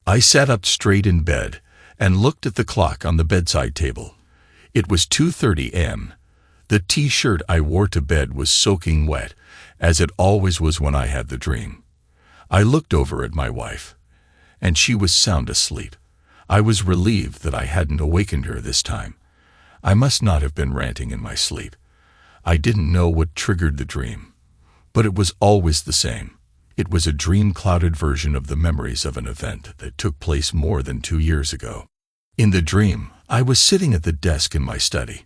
I sat up straight in bed and looked at the clock on the bedside table. It was 2:30 a.m. The t-shirt I wore to bed was soaking wet, as it always was when I had the dream. I looked over at my wife, and she was sound asleep. I was relieved that I hadn't awakened her this time. I must not have been ranting in my sleep. I didn't know what triggered the dream, but it was always the same. It was a dream-clouded version of the memories of an event that took place more than 2 years ago. In the dream, I was sitting at the desk in my study.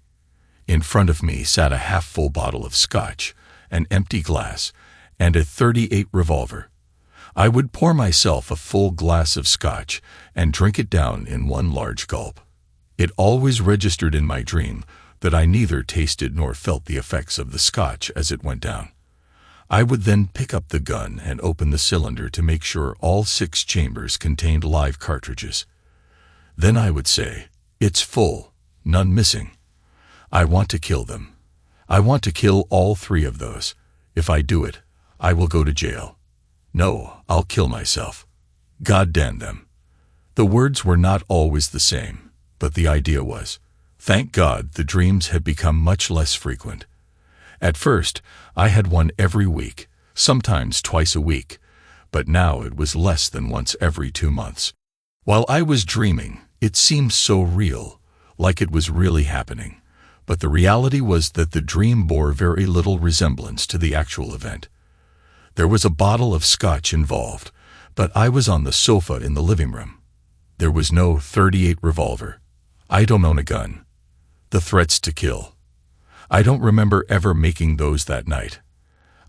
In front of me sat a half-full bottle of scotch, an empty glass, and a .38 revolver. I would pour myself a full glass of scotch and drink it down in one large gulp. It always registered in my dream that I neither tasted nor felt the effects of the scotch as it went down. I would then pick up the gun and open the cylinder to make sure all 6 chambers contained live cartridges. Then I would say, "It's full, none missing. I want to kill them. I want to kill all 3 of those. If I do it, I will go to jail. No, I'll kill myself. God damn them." The words were not always the same, but the idea was. Thank God the dreams had become much less frequent. At first, I had one every week, sometimes twice a week, but now it was less than once every 2 months. While I was dreaming, it seemed so real, like it was really happening, but the reality was that the dream bore very little resemblance to the actual event. There was a bottle of scotch involved, but I was on the sofa in the living room. There was no .38 revolver. I don't own a gun. The threats to kill. I don't remember ever making those that night.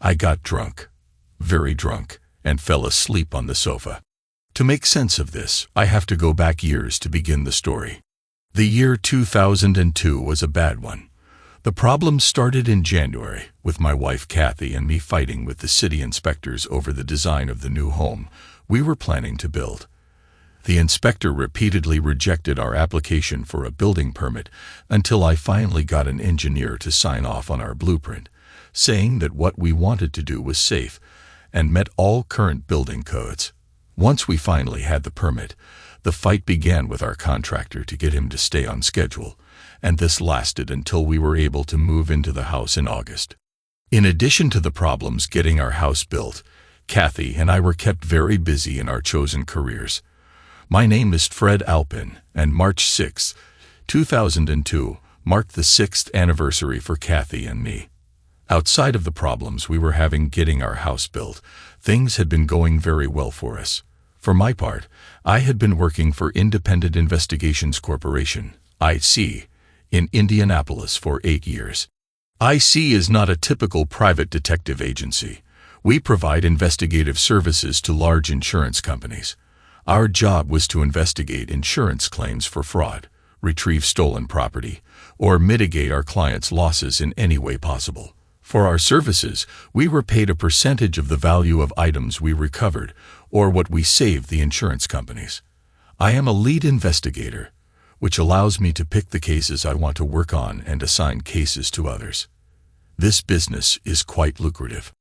I got drunk, very drunk, and fell asleep on the sofa. To make sense of this, I have to go back years to begin the story. The year 2002 was a bad one. The problem started in January, with my wife Kathy and me fighting with the city inspectors over the design of the new home we were planning to build. The inspector repeatedly rejected our application for a building permit until I finally got an engineer to sign off on our blueprint, saying that what we wanted to do was safe and met all current building codes. Once we finally had the permit, the fight began with our contractor to get him to stay on schedule, and this lasted until we were able to move into the house in August. In addition to the problems getting our house built, Kathy and I were kept very busy in our chosen careers. My name is Fred Alpin, and March 6, 2002 marked the 6th anniversary for Kathy and me. Outside of the problems we were having getting our house built, things had been going very well for us. For my part, I had been working for Independent Investigations Corporation, IC, in Indianapolis for 8 years. IC is not a typical private detective agency. We provide investigative services to large insurance companies. Our job was to investigate insurance claims for fraud, retrieve stolen property, or mitigate our clients' losses in any way possible. For our services, we were paid a percentage of the value of items we recovered or what we saved the insurance companies. I am a lead investigator, which allows me to pick the cases I want to work on and assign cases to others. This business is quite lucrative.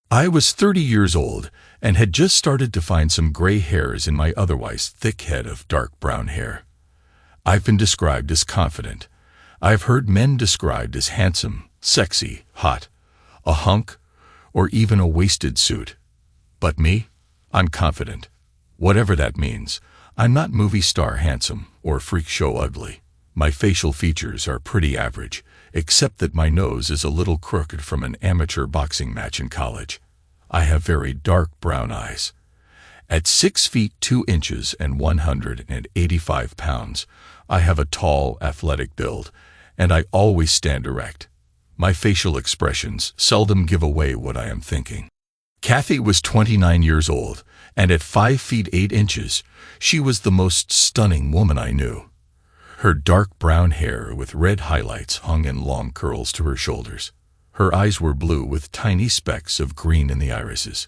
I was 30 years old and had just started to find some gray hairs in my otherwise thick head of dark brown hair. I've been described as confident. I've heard men described as handsome, sexy, hot, a hunk, or even a wasted suit. But me? I'm confident. Whatever that means, I'm not movie star handsome or freak show ugly. My facial features are pretty average, except that my nose is a little crooked from an amateur boxing match in college. I have very dark brown eyes. At 6 feet 2 inches and 185 pounds, I have a tall, athletic build, and I always stand erect. My facial expressions seldom give away what I am thinking. Kathy was 29 years old, and at 5 feet 8 inches, she was the most stunning woman I knew. Her dark brown hair with red highlights hung in long curls to her shoulders. Her eyes were blue with tiny specks of green in the irises.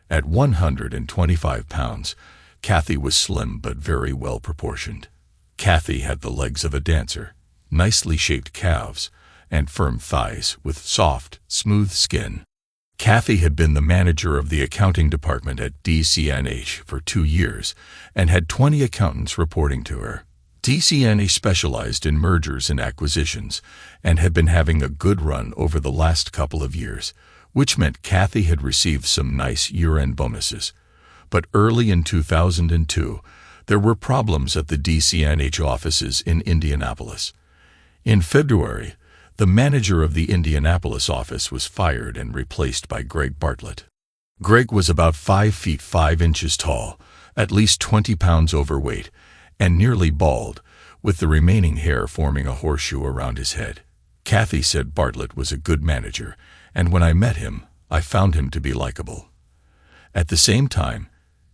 At 125 pounds, Kathy was slim but very well proportioned. Kathy had the legs of a dancer, nicely shaped calves, and firm thighs with soft, smooth skin. Kathy had been the manager of the accounting department at DCNH for 2 years and had 20 accountants reporting to her. DCNH specialized in mergers and acquisitions and had been having a good run over the last couple of years, which meant Kathy had received some nice year-end bonuses. But early in 2002, there were problems at the DCNH offices in Indianapolis. In February, the manager of the Indianapolis office was fired and replaced by Greg Bartlett. Greg was about 5 feet 5 inches tall, at least 20 pounds overweight, and nearly bald, with the remaining hair forming a horseshoe around his head. Kathy said Bartlett was a good manager, and when I met him, I found him to be likable. At the same time,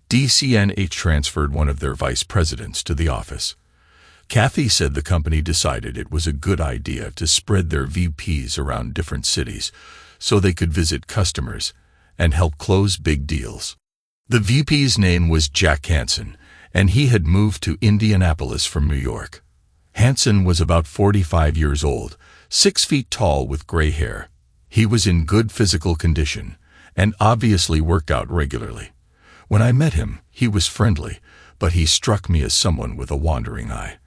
DCNH transferred one of their vice presidents to the office. Kathy said the company decided it was a good idea to spread their VPs around different cities so they could visit customers and help close big deals. The VP's name was Jack Hansen, and he had moved to Indianapolis from New York. Hansen was about 45 years old, 6 feet tall with gray hair. He was in good physical condition and obviously worked out regularly. When I met him, he was friendly, but he struck me as someone with a wandering eye.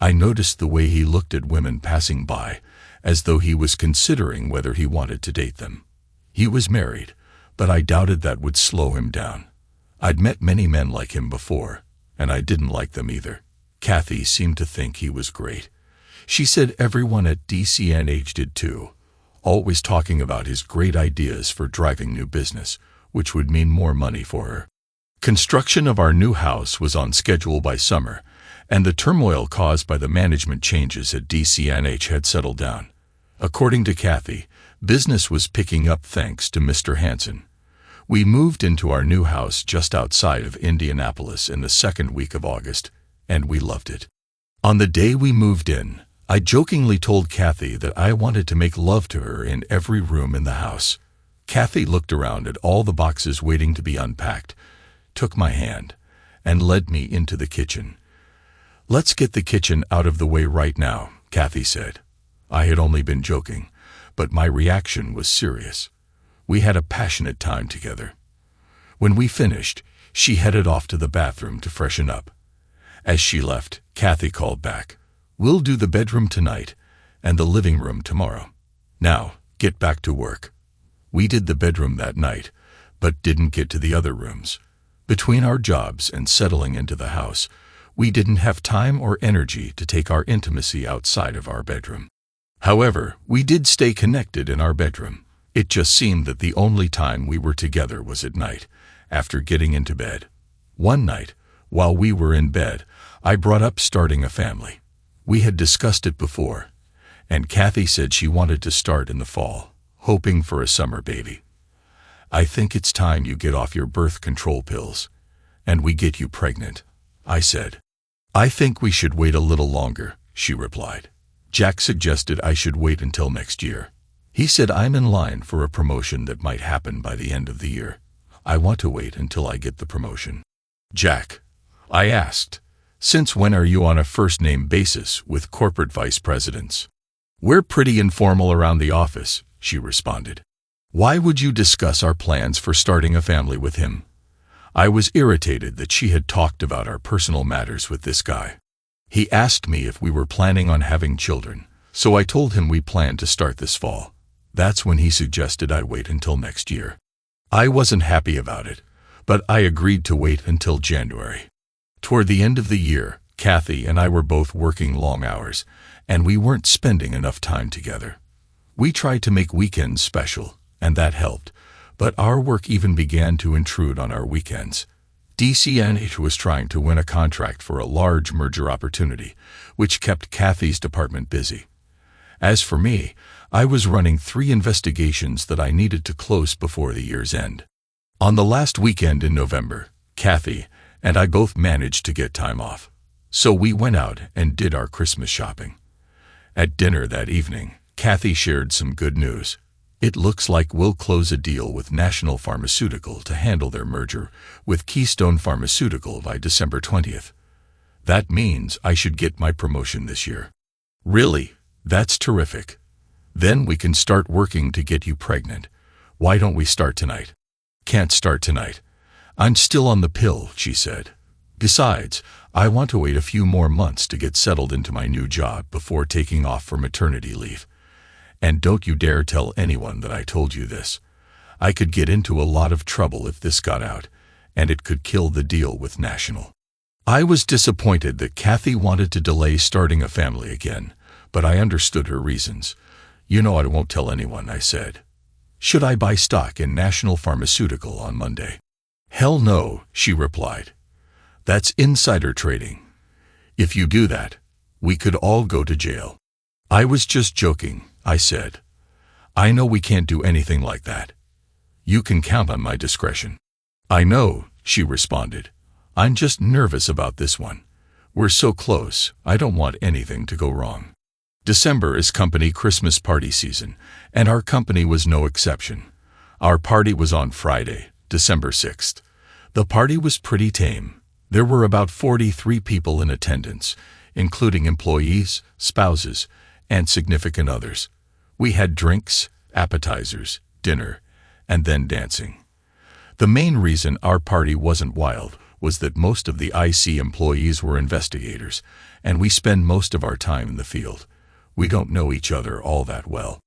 I noticed the way he looked at women passing by, as though he was considering whether he wanted to date them. He was married, but I doubted that would slow him down. I'd met many men like him before, and I didn't like them either. Kathy seemed to think he was great. She said everyone at DCNH did too, always talking about his great ideas for driving new business, which would mean more money for her. Construction of our new house was on schedule by summer, and the turmoil caused by the management changes at DCNH had settled down. According to Kathy, business was picking up thanks to Mr. Hansen. We moved into our new house just outside of Indianapolis in the second week of August, and we loved it. On the day we moved in, I jokingly told Kathy that I wanted to make love to her in every room in the house. Kathy looked around at all the boxes waiting to be unpacked, took my hand, and led me into the kitchen. "Let's get the kitchen out of the way right now," Kathy said. I had only been joking, but my reaction was serious. We had a passionate time together. When we finished, she headed off to the bathroom to freshen up. As she left, Kathy called back, "We'll do the bedroom tonight and the living room tomorrow. Now, get back to work." We did the bedroom that night, but didn't get to the other rooms. Between our jobs and settling into the house, we didn't have time or energy to take our intimacy outside of our bedroom. However, we did stay connected in our bedroom. It just seemed that the only time we were together was at night, after getting into bed. One night, while we were in bed, I brought up starting a family. We had discussed it before, and Kathy said she wanted to start in the fall, hoping for a summer baby. "I think it's time you get off your birth control pills, and we get you pregnant," I said. "I think we should wait a little longer," she replied. Jack suggested I should wait until next year. He said I'm in line for a promotion that might happen by the end of the year. I want to wait until I get the promotion. "Jack," I asked, "since when are you on a first-name basis with corporate vice presidents?" "We're pretty informal around the office," she responded. "Why would you discuss our plans for starting a family with him?" I was irritated that she had talked about our personal matters with this guy. He asked me if we were planning on having children, so I told him we planned to start this fall. That's when he suggested I wait until next year. I wasn't happy about it, but I agreed to wait until January. Toward the end of the year, Kathy and I were both working long hours, and we weren't spending enough time together. We tried to make weekends special, and that helped, but our work even began to intrude on our weekends. DCNH was trying to win a contract for a large merger opportunity, which kept Kathy's department busy. As for me, I was running 3 investigations that I needed to close before the year's end. On the last weekend in November, Kathy and I both managed to get time off, so we went out and did our Christmas shopping. At dinner that evening, Kathy shared some good news. "It looks like we'll close a deal with National Pharmaceutical to handle their merger with Keystone Pharmaceutical by December 20th. That means I should get my promotion this year." "Really? That's terrific. Then we can start working to get you pregnant. Why don't we start tonight? Can't start tonight. I'm still on the pill, she said. Besides, I want to wait a few more months to get settled into my new job before taking off for maternity leave. And don't you dare tell anyone that I told you this. I could get into a lot of trouble if this got out, and it could kill the deal with National. I was disappointed that Kathy wanted to delay starting a family again, but I understood her reasons. You know I won't tell anyone, I said. Should I buy stock in National Pharmaceutical on Monday? Hell no, she replied. That's insider trading. If you do that, we could all go to jail. I was just joking, I said. I know we can't do anything like that. You can count on my discretion. I know, she responded. I'm just nervous about this one. We're so close, I don't want anything to go wrong. December is company Christmas party season, and our company was no exception. Our party was on Friday, December 6th. The party was pretty tame. There were about 43 people in attendance, including employees, spouses, and significant others. We had drinks, appetizers, dinner, and then dancing. The main reason our party wasn't wild was that most of the IC employees were investigators, and we spend most of our time in the field. We don't know each other all that well.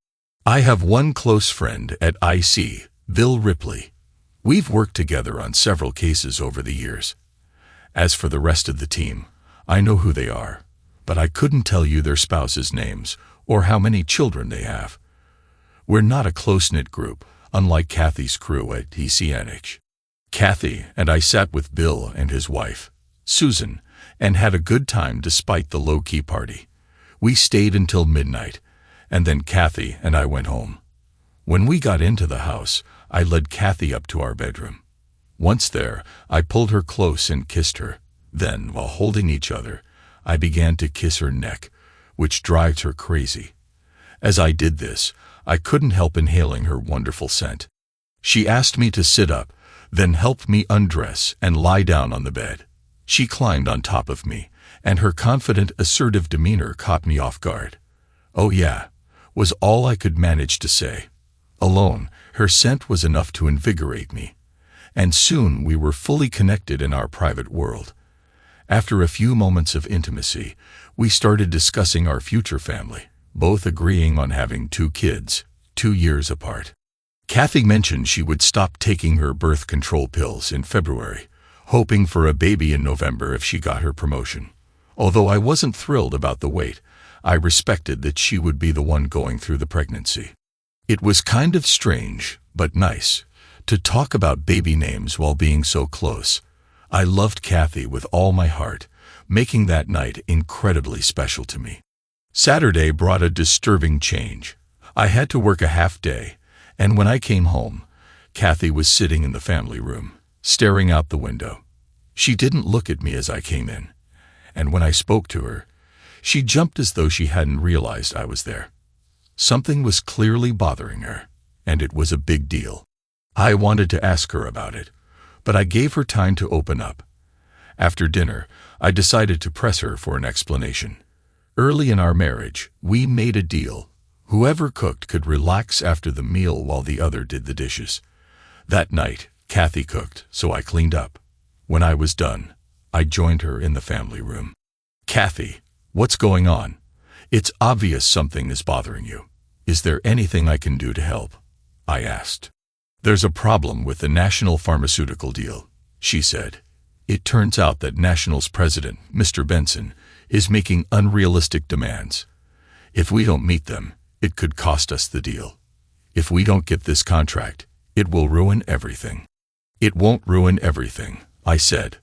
I have one close friend at IC, Bill Ripley. We've worked together on several cases over the years. As for the rest of the team, I know who they are, but I couldn't tell you their spouses' names or how many children they have. We're not a close-knit group, unlike Kathy's crew at ECNH. Kathy and I sat with Bill and his wife, Susan, and had a good time despite the low-key party. We stayed until midnight, and then Kathy and I went home. When we got into the house, I led Kathy up to our bedroom. Once there, I pulled her close and kissed her. Then, while holding each other, I began to kiss her neck, which drives her crazy. As I did this, I couldn't help inhaling her wonderful scent. She asked me to sit up, then helped me undress and lie down on the bed. She climbed on top of me, and her confident, assertive demeanor caught me off guard. "Oh yeah," was all I could manage to say. Alone, her scent was enough to invigorate me, and soon we were fully connected in our private world. After a few moments of intimacy, we started discussing our future family, both agreeing on having 2 kids, 2 years apart. Kathy mentioned she would stop taking her birth control pills in February, hoping for a baby in November if she got her promotion. Although I wasn't thrilled about the wait, I respected that she would be the one going through the pregnancy. It was kind of strange, but nice, to talk about baby names while being so close. I loved Kathy with all my heart, making that night incredibly special to me. Saturday brought a disturbing change. I had to work a half day, and when I came home, Kathy was sitting in the family room, staring out the window. She didn't look at me as I came in, and when I spoke to her, she jumped as though she hadn't realized I was there. Something was clearly bothering her, and it was a big deal. I wanted to ask her about it, but I gave her time to open up. After dinner, I decided to press her for an explanation. Early in our marriage, we made a deal. Whoever cooked could relax after the meal while the other did the dishes. That night, Kathy cooked, so I cleaned up. When I was done, I joined her in the family room. "Kathy, what's going on? It's obvious something is bothering you. Is there anything I can do to help?" I asked. "There's a problem with the National Pharmaceutical deal," she said. "It turns out that National's president, Mr. Benson, is making unrealistic demands. If we don't meet them, it could cost us the deal. If we don't get this contract, it will ruin everything." "It won't ruin everything," I said.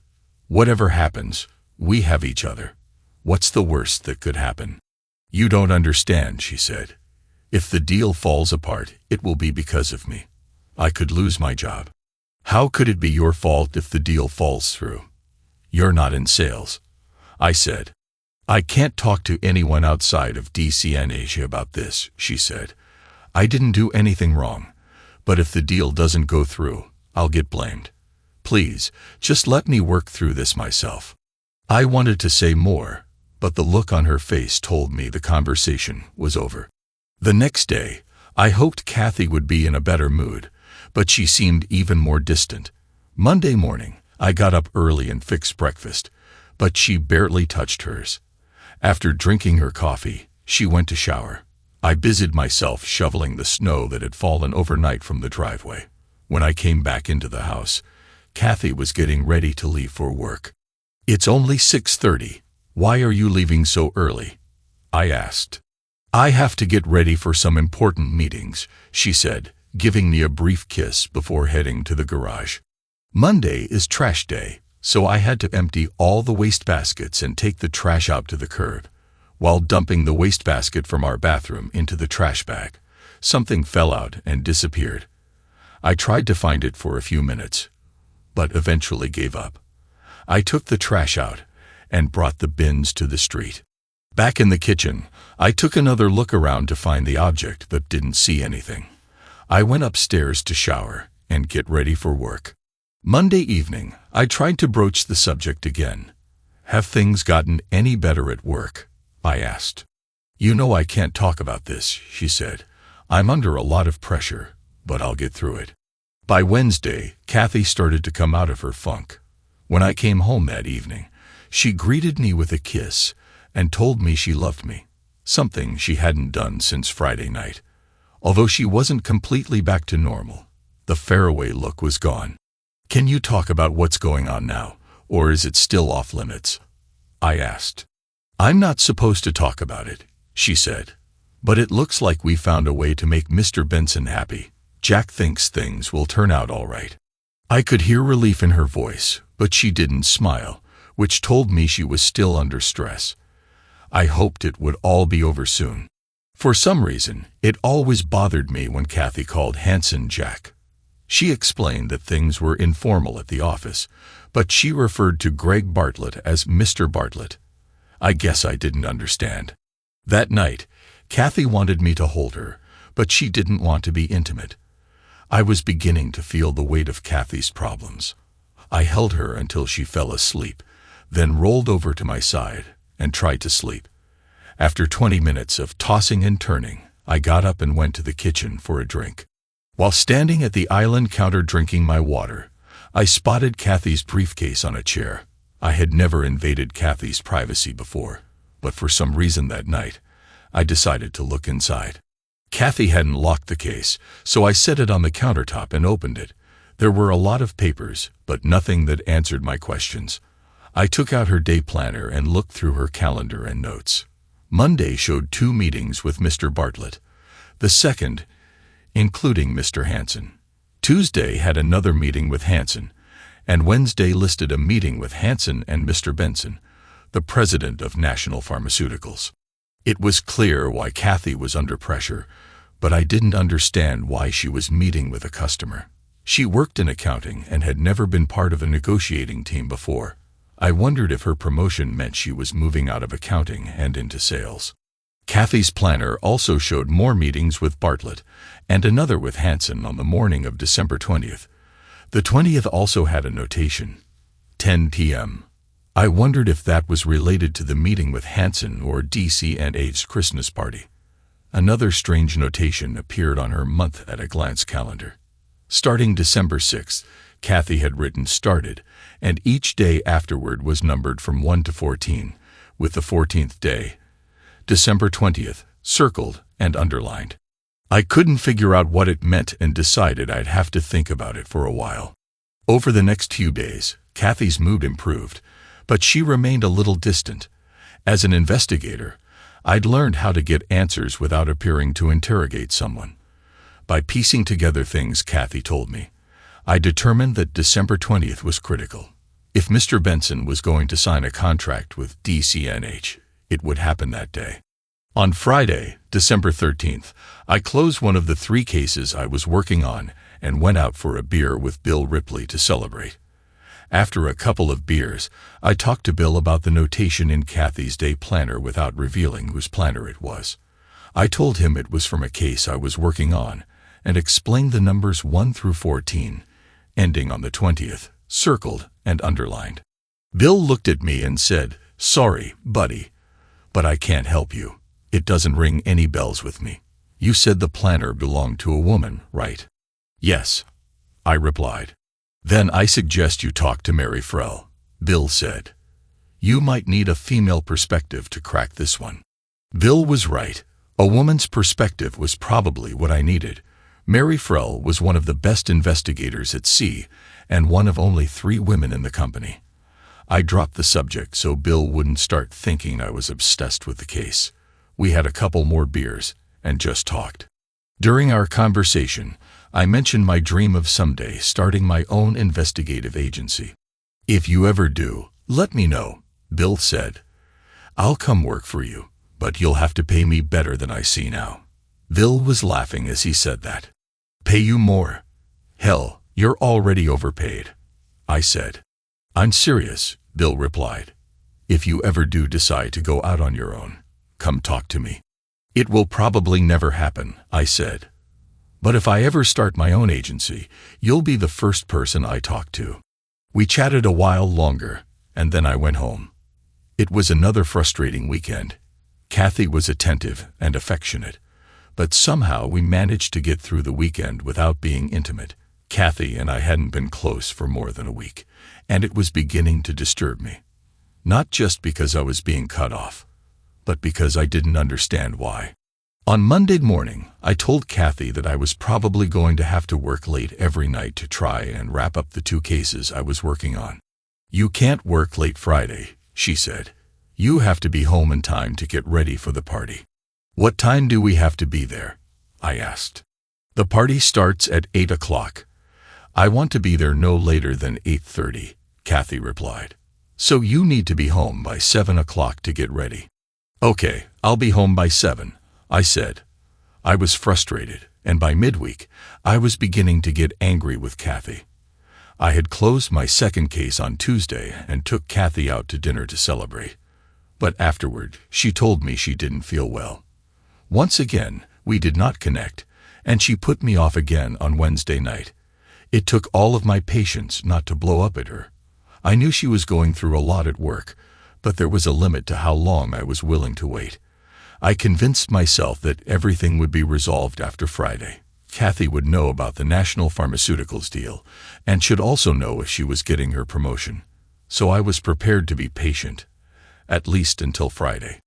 "Whatever happens, we have each other. What's the worst that could happen?" "You don't understand," she said. "If the deal falls apart, it will be because of me. I could lose my job." "How could it be your fault if the deal falls through? You're not in sales," I said. "I can't talk to anyone outside of DCNH about this," she said. "I didn't do anything wrong, but if the deal doesn't go through, I'll get blamed. Please, just let me work through this myself." I wanted to say more, but the look on her face told me the conversation was over. The next day, I hoped Kathy would be in a better mood, but she seemed even more distant. Monday morning, I got up early and fixed breakfast, but she barely touched hers. After drinking her coffee, she went to shower. I busied myself shoveling the snow that had fallen overnight from the driveway. When I came back into the house, Kathy was getting ready to leave for work. "It's only 6:30. Why are you leaving so early?" I asked. "I have to get ready for some important meetings," she said, giving me a brief kiss before heading to the garage. Monday is trash day, so I had to empty all the wastebaskets and take the trash out to the curb. While dumping the wastebasket from our bathroom into the trash bag, something fell out and disappeared. I tried to find it for a few minutes, but eventually gave up. I took the trash out and brought the bins to the street. Back in the kitchen, I took another look around to find the object but didn't see anything. I went upstairs to shower and get ready for work. Monday evening, I tried to broach the subject again. "Have things gotten any better at work?" I asked. "You know I can't talk about this," she said. "I'm under a lot of pressure, but I'll get through it." By Wednesday, Kathy started to come out of her funk. When I came home that evening, she greeted me with a kiss and told me she loved me, something she hadn't done since Friday night. Although she wasn't completely back to normal, the faraway look was gone. "Can you talk about what's going on now, or is it still off limits?" I asked. "I'm not supposed to talk about it," she said, "but it looks like we found a way to make Mr. Benson happy. Jack thinks things will turn out all right." I could hear relief in her voice, but she didn't smile, which told me she was still under stress. I hoped it would all be over soon. For some reason, it always bothered me when Kathy called Hanson Jack. She explained that things were informal at the office, but she referred to Greg Bartlett as Mr. Bartlett. I guess I didn't understand. That night, Kathy wanted me to hold her, but she didn't want to be intimate. I was beginning to feel the weight of Kathy's problems. I held her until she fell asleep, then rolled over to my side and tried to sleep. After 20 minutes of tossing and turning, I got up and went to the kitchen for a drink. While standing at the island counter drinking my water, I spotted Kathy's briefcase on a chair. I had never invaded Kathy's privacy before, but for some reason that night, I decided to look inside. Kathy hadn't locked the case, so I set it on the countertop and opened it. There were a lot of papers, but nothing that answered my questions. I took out her day planner and looked through her calendar and notes. Monday showed 2 meetings with Mr. Bartlett. The second, including Mr. Hanson. Tuesday had another meeting with Hanson, and Wednesday listed a meeting with Hanson and Mr. Benson, the president of National Pharmaceuticals. It was clear why Kathy was under pressure, but I didn't understand why she was meeting with a customer. She worked in accounting and had never been part of a negotiating team before. I wondered if her promotion meant she was moving out of accounting and into sales. Kathy's planner also showed more meetings with Bartlett and another with Hanson on the morning of December 20th. The 20th also had a notation, 10 p.m. I wondered if that was related to the meeting with Hanson or DC&H's Christmas party. Another strange notation appeared on her month-at-a-glance calendar. Starting December 6th, Kathy had written started, and each day afterward was numbered from 1 to 14, with the 14th day, December 20th, circled and underlined. I couldn't figure out what it meant and decided I'd have to think about it for a while. Over the next few days, Kathy's mood improved, but she remained a little distant. As an investigator, I'd learned how to get answers without appearing to interrogate someone. By piecing together things Kathy told me, I determined that December 20th was critical. If Mr. Benson was going to sign a contract with DC&H, it would happen that day. On Friday, December 13th, I closed one of the 3 cases I was working on and went out for a beer with Bill Ripley to celebrate. After a couple of beers, I talked to Bill about the notation in Kathy's day planner without revealing whose planner it was. I told him it was from a case I was working on and explained the numbers 1 through 14, ending on the 20th, circled and underlined. Bill looked at me and said, "Sorry, buddy, but I can't help you. It doesn't ring any bells with me. You said the planner belonged to a woman, right?" "Yes," I replied. Then I suggest you talk to Mary Frell, Bill said. You might need a female perspective to crack this one. Bill was right. A woman's perspective was probably what I needed. Mary Frell was one of the best investigators at sea and one of only 3 women in the company. I dropped the subject so Bill wouldn't start thinking I was obsessed with the case. We had a couple more beers and just talked. During our conversation, I mentioned my dream of someday starting my own investigative agency. If you ever do, let me know, Bill said. I'll come work for you, but you'll have to pay me better than I see now. Bill was laughing as he said that. Pay you more? Hell, you're already overpaid, I said. I'm serious, Bill replied. If you ever do decide to go out on your own, come talk to me. It will probably never happen, I said. But if I ever start my own agency, you'll be the first person I talk to. We chatted a while longer, and then I went home. It was another frustrating weekend. Kathy was attentive and affectionate, but somehow we managed to get through the weekend without being intimate. Kathy and I hadn't been close for more than a week, and it was beginning to disturb me. Not just because I was being cut off, but because I didn't understand why. On Monday morning, I told Kathy that I was probably going to have to work late every night to try and wrap up the 2 cases I was working on. You can't work late Friday, she said. You have to be home in time to get ready for the party. What time do we have to be there? I asked. The party starts at 8 o'clock. I want to be there no later than 8:30, Kathy replied. So you need to be home by 7 o'clock to get ready. Okay, I'll be home by 7, I said. I was frustrated, and by midweek, I was beginning to get angry with Kathy. I had closed my second case on Tuesday and took Kathy out to dinner to celebrate. But afterward, she told me she didn't feel well. Once again, we did not connect, and she put me off again on Wednesday night. It took all of my patience not to blow up at her. I knew she was going through a lot at work, but there was a limit to how long I was willing to wait. I convinced myself that everything would be resolved after Friday. Kathy would know about the National Pharmaceuticals deal, and should also know if she was getting her promotion. So I was prepared to be patient, at least until Friday.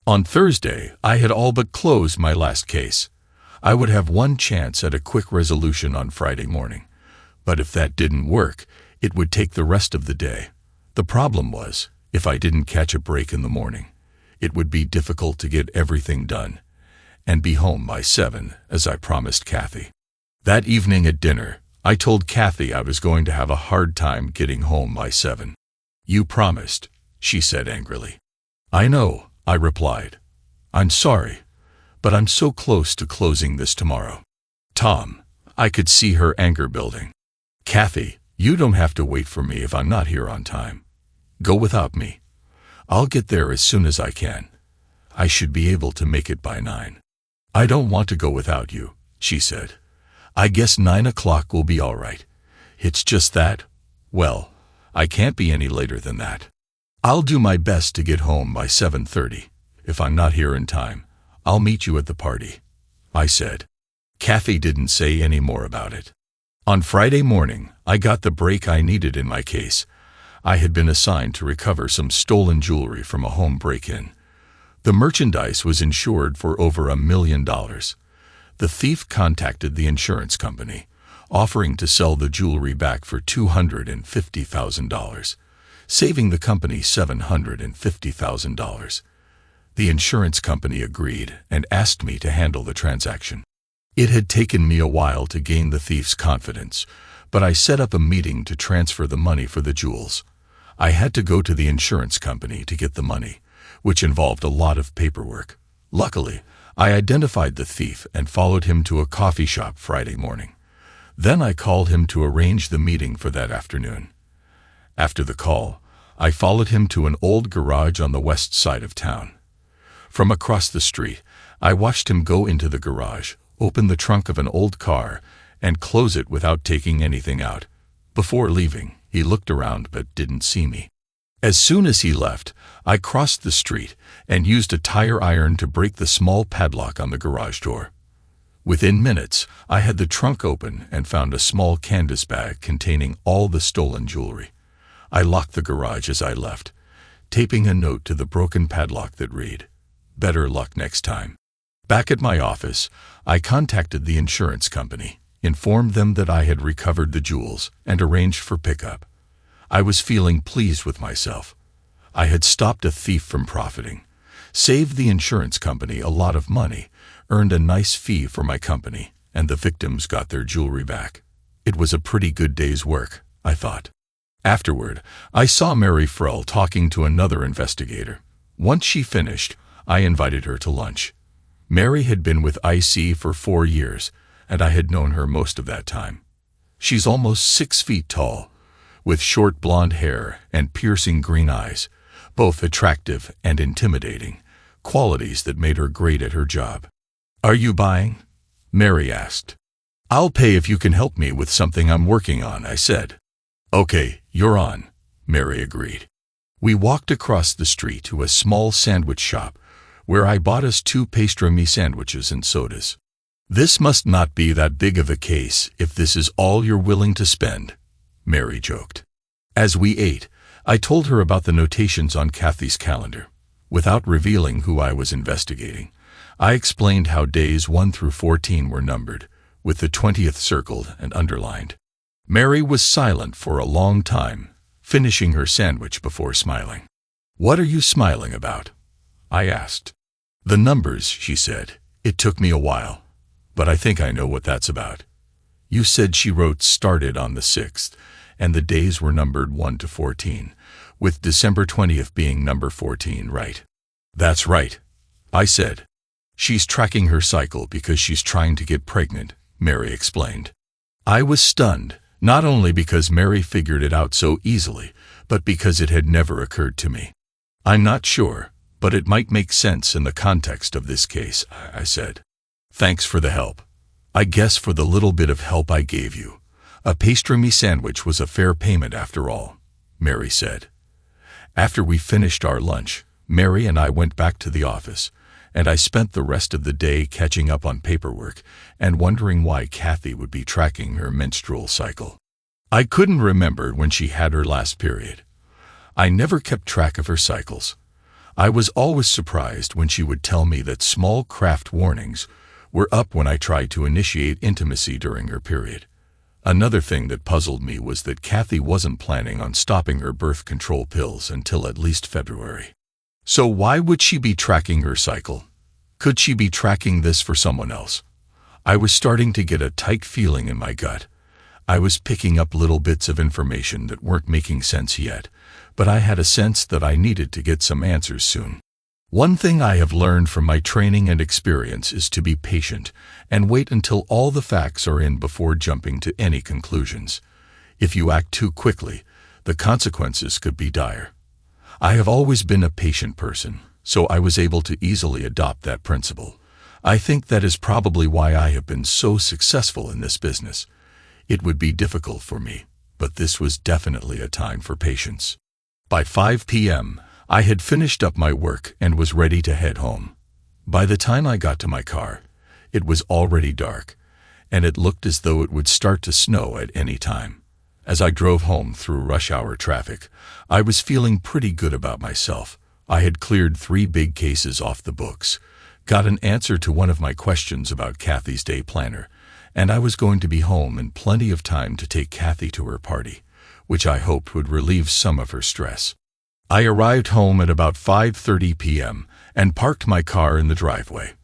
On Thursday, I had all but closed my last case. I would have one chance at a quick resolution on Friday morning. But if that didn't work, it would take the rest of the day. The problem was, if I didn't catch a break in the morning, it would be difficult to get everything done and be home by 7, as I promised Kathy. That evening at dinner, I told Kathy I was going to have a hard time getting home by 7. You promised, she said angrily. I know, I replied. I'm sorry, but I'm so close to closing this tomorrow. Tom, I could see her anger building. Kathy, you don't have to wait for me if I'm not here on time. Go without me. I'll get there as soon as I can. I should be able to make it by 9. I don't want to go without you, she said. I guess 9 o'clock will be all right. It's just that, well, I can't be any later than that. I'll do my best to get home by 7:30. If I'm not here in time, I'll meet you at the party, I said. Kathy didn't say any more about it. On Friday morning, I got the break I needed in my case. I had been assigned to recover some stolen jewelry from a home break-in. The merchandise was insured for over $1 million. The thief contacted the insurance company, offering to sell the jewelry back for $250,000, saving the company $750,000. The insurance company agreed and asked me to handle the transaction. It had taken me a while to gain the thief's confidence, but I set up a meeting to transfer the money for the jewels. I had to go to the insurance company to get the money, which involved a lot of paperwork. Luckily, I identified the thief and followed him to a coffee shop Friday morning. Then I called him to arrange the meeting for that afternoon. After the call, I followed him to an old garage on the west side of town. From across the street, I watched him go into the garage, open the trunk of an old car, and close it without taking anything out. Before leaving, he looked around but didn't see me. As soon as he left, I crossed the street and used a tire iron to break the small padlock on the garage door. Within minutes, I had the trunk open and found a small canvas bag containing all the stolen jewelry. I locked the garage as I left, taping a note to the broken padlock that read, "Better luck next time." Back at my office, I contacted the insurance company, informed them that I had recovered the jewels, and arranged for pickup. I was feeling pleased with myself. I had stopped a thief from profiting, saved the insurance company a lot of money, earned a nice fee for my company, and the victims got their jewelry back. It was a pretty good day's work, I thought. Afterward, I saw Mary Frell talking to another investigator. Once she finished, I invited her to lunch. Mary had been with IC for 4 years, and I had known her most of that time. She's almost 6 feet tall, with short blonde hair and piercing green eyes, both attractive and intimidating, qualities that made her great at her job. "Are you buying?" Mary asked. "I'll pay if you can help me with something I'm working on," I said. "Okay, you're on," Mary agreed. We walked across the street to a small sandwich shop, where I bought us 2 pastrami sandwiches and sodas. "This must not be that big of a case if this is all you're willing to spend," Mary joked. As we ate, I told her about the notations on Kathy's calendar. Without revealing who I was investigating, I explained how days 1 through 14 were numbered, with the 20th circled and underlined. Mary was silent for a long time, finishing her sandwich before smiling. "What are you smiling about?" I asked. "The numbers," she said. "It took me a while, but I think I know what that's about. You said," she wrote, "started on the 6th, and the days were numbered 1 to 14, with December 20th being number 14, right?" "That's right," I said. "She's tracking her cycle because she's trying to get pregnant," Mary explained. I was stunned, not only because Mary figured it out so easily, but because it had never occurred to me. "I'm not sure, but it might make sense in the context of this case," I said. "Thanks for the help. I guess for the little bit of help I gave you, a pastrami sandwich was a fair payment after all," Mary said. After we finished our lunch, Mary and I went back to the office, and I spent the rest of the day catching up on paperwork and wondering why Kathy would be tracking her menstrual cycle. I couldn't remember when she had her last period. I never kept track of her cycles. I was always surprised when she would tell me that small craft warnings were up when I tried to initiate intimacy during her period. Another thing that puzzled me was that Kathy wasn't planning on stopping her birth control pills until at least February. So why would she be tracking her cycle? Could she be tracking this for someone else? I was starting to get a tight feeling in my gut. I was picking up little bits of information that weren't making sense yet, but I had a sense that I needed to get some answers soon. One thing I have learned from my training and experience is to be patient and wait until all the facts are in before jumping to any conclusions. If you act too quickly, the consequences could be dire. I have always been a patient person, so I was able to easily adopt that principle. I think that is probably why I have been so successful in this business. It would be difficult for me, but this was definitely a time for patience. By 5 p.m., I had finished up my work and was ready to head home. By the time I got to my car, it was already dark, and it looked as though it would start to snow at any time. As I drove home through rush hour traffic, I was feeling pretty good about myself. I had cleared 3 big cases off the books, got an answer to one of my questions about Kathy's day planner, and I was going to be home in plenty of time to take Kathy to her party, which I hoped would relieve some of her stress. I arrived home at about 5:30 p.m. and parked my car in the driveway.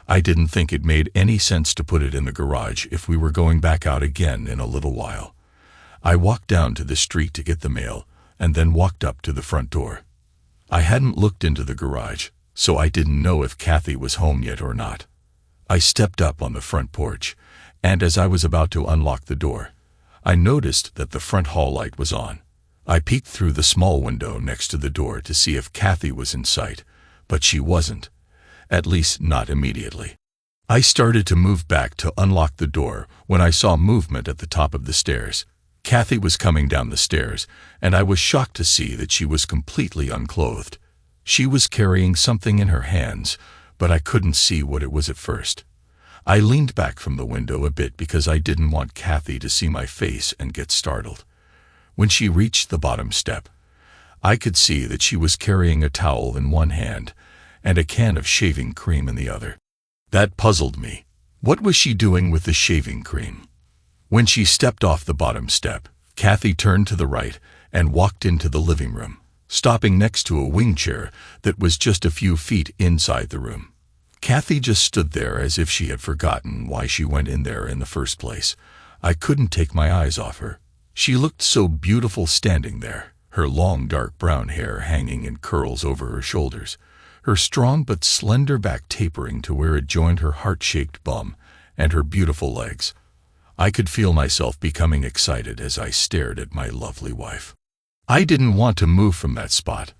I didn't think it made any sense to put it in the garage if we were going back out again in a little while. I walked down to the street to get the mail and then walked up to the front door. I hadn't looked into the garage, so I didn't know if Kathy was home yet or not. I stepped up on the front porch, and as I was about to unlock the door, I noticed that the front hall light was on. I peeked through the small window next to the door to see if Kathy was in sight, but she wasn't, at least not immediately. I started to move back to unlock the door when I saw movement at the top of the stairs. Kathy was coming down the stairs, and I was shocked to see that she was completely unclothed. She was carrying something in her hands, but I couldn't see what it was at first. I leaned back from the window a bit because I didn't want Kathy to see my face and get startled. When she reached the bottom step, I could see that she was carrying a towel in one hand and a can of shaving cream in the other. That puzzled me. What was she doing with the shaving cream? When she stepped off the bottom step, Kathy turned to the right and walked into the living room, stopping next to a wing chair that was just a few feet inside the room. Kathy just stood there as if she had forgotten why she went in there in the first place. I couldn't take my eyes off her. She looked so beautiful standing there, her long dark brown hair hanging in curls over her shoulders, her strong but slender back tapering to where it joined her heart-shaped bum, and her beautiful legs. I could feel myself becoming excited as I stared at my lovely wife. I didn't want to move from that spot,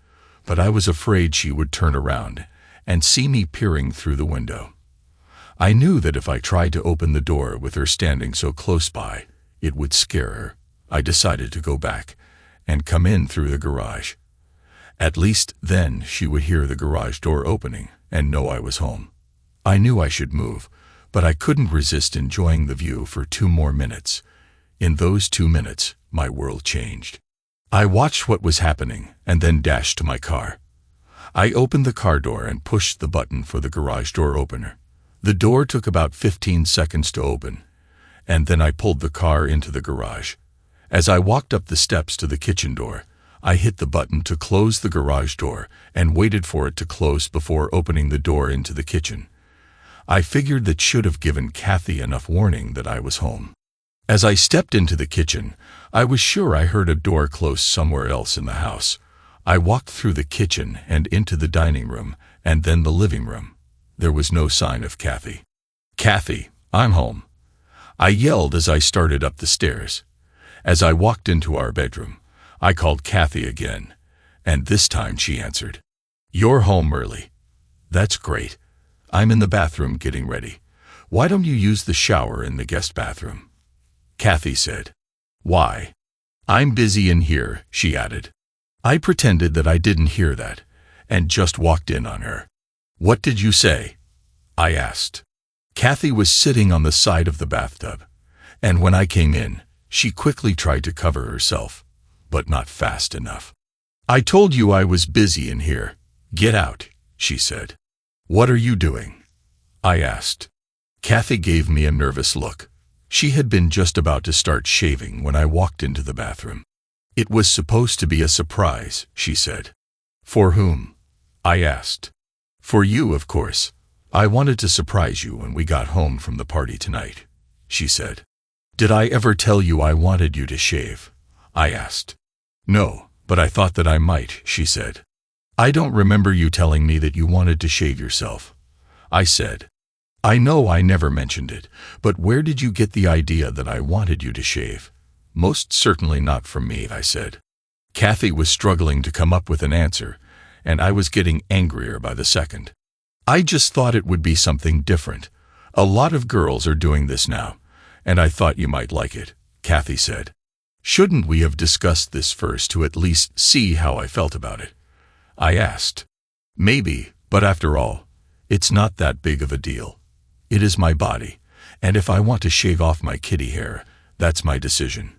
but I was afraid she would turn around and see me peering through the window. I knew that if I tried to open the door with her standing so close by, it would scare her. I decided to go back and come in through the garage. At least then she would hear the garage door opening and know I was home. I knew I should move, but I couldn't resist enjoying the view for 2 more minutes. In those 2 minutes, my world changed. I watched what was happening and then dashed to my car. I opened the car door and pushed the button for the garage door opener. The door took about 15 seconds to open, and then I pulled the car into the garage. As I walked up the steps to the kitchen door, I hit the button to close the garage door and waited for it to close before opening the door into the kitchen. I figured that should have given Kathy enough warning that I was home. As I stepped into the kitchen, I was sure I heard a door close somewhere else in the house. I walked through the kitchen and into the dining room and then the living room. There was no sign of Kathy. "Kathy, I'm home," I yelled as I started up the stairs. As I walked into our bedroom, I called Kathy again, and this time she answered. "You're home early." "That's great. I'm in the bathroom getting ready. Why don't you use the shower in the guest bathroom?" Kathy said. "Why?" "I'm busy in here," she added. I pretended that I didn't hear that, and just walked in on her. "What did you say?" I asked. Kathy was sitting on the side of the bathtub, and when I came in, she quickly tried to cover herself, but not fast enough. "I told you I was busy in here. Get out," she said. "What are you doing?" I asked. Kathy gave me a nervous look. She had been just about to start shaving when I walked into the bathroom. "It was supposed to be a surprise," she said. "For whom?" I asked. "For you, of course. I wanted to surprise you when we got home from the party tonight," she said. "Did I ever tell you I wanted you to shave?" I asked. "No, but I thought that I might," she said. "I don't remember you telling me that you wanted to shave yourself," I said. "I know I never mentioned it, but where did you get the idea that I wanted you to shave?" "Most certainly not from me," I said. Kathy was struggling to come up with an answer, and I was getting angrier by the second. "I just thought it would be something different. A lot of girls are doing this now, and I thought you might like it," Kathy said. "Shouldn't we have discussed this first to at least see how I felt about it?" I asked. "Maybe, but after all, it's not that big of a deal. It is my body, and if I want to shave off my kitty hair, that's my decision.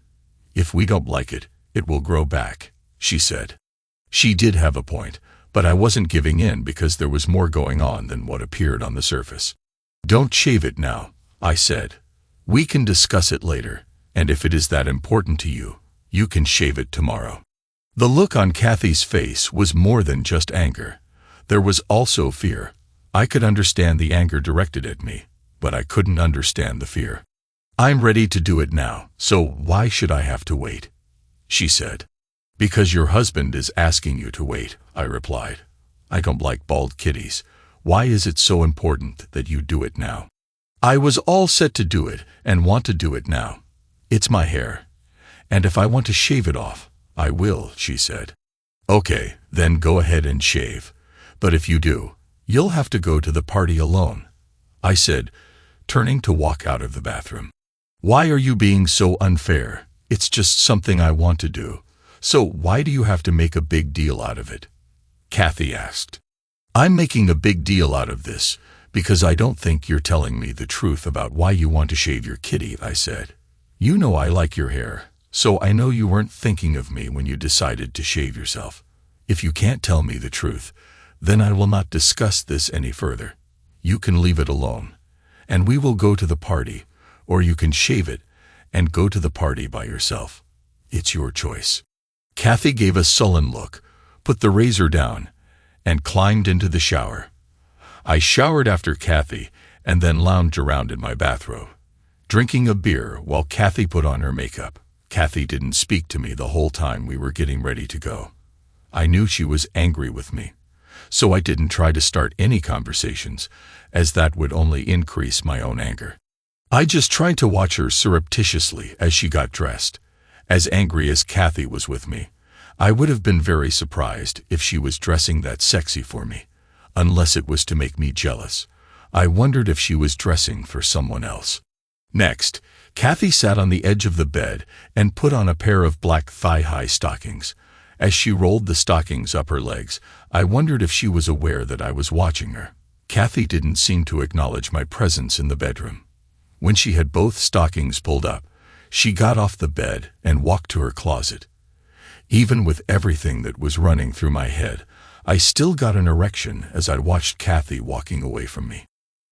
If we don't like it, it will grow back," she said. She did have a point, but I wasn't giving in because there was more going on than what appeared on the surface. "Don't shave it now," I said. "We can discuss it later, and if it is that important to you, you can shave it tomorrow." The look on Kathy's face was more than just anger. There was also fear. I could understand the anger directed at me, but I couldn't understand the fear. "I'm ready to do it now, so why should I have to wait?" she said. "Because your husband is asking you to wait," I replied. "I don't like bald kitties. Why is it so important that you do it now?" I was all set to do it and want to do it now. "It's my hair, and if I want to shave it off, I will," she said. "Okay, then go ahead and shave. But if you do, you'll have to go to the party alone," I said, turning to walk out of the bathroom. "Why are you being so unfair? It's just something I want to do. So why do you have to make a big deal out of it?" Kathy asked. "I'm making a big deal out of this Because I don't think you're telling me the truth about why you want to shave your kitty, I said. You know I like your hair, so I know you weren't thinking of me when you decided to shave yourself. If you can't tell me the truth, then I will not discuss this any further. You can leave it alone, and we will go to the party, or you can shave it and go to the party by yourself. It's your choice. Kathy gave a sullen look, put the razor down, and climbed into the shower. I showered after Kathy and then lounged around in my bathrobe, drinking a beer while Kathy put on her makeup. Kathy didn't speak to me the whole time we were getting ready to go. I knew she was angry with me, so I didn't try to start any conversations, as that would only increase my own anger. I just tried to watch her surreptitiously as she got dressed. As angry as Kathy was with me, I would have been very surprised if she was dressing that sexy for me, unless it was to make me jealous. I wondered if she was dressing for someone else. Next, Kathy sat on the edge of the bed and put on a pair of black thigh-high stockings. As she rolled the stockings up her legs, I wondered if she was aware that I was watching her. Kathy didn't seem to acknowledge my presence in the bedroom. When she had both stockings pulled up, she got off the bed and walked to her closet. Even with everything that was running through my head, I still got an erection as I watched Kathy walking away from me.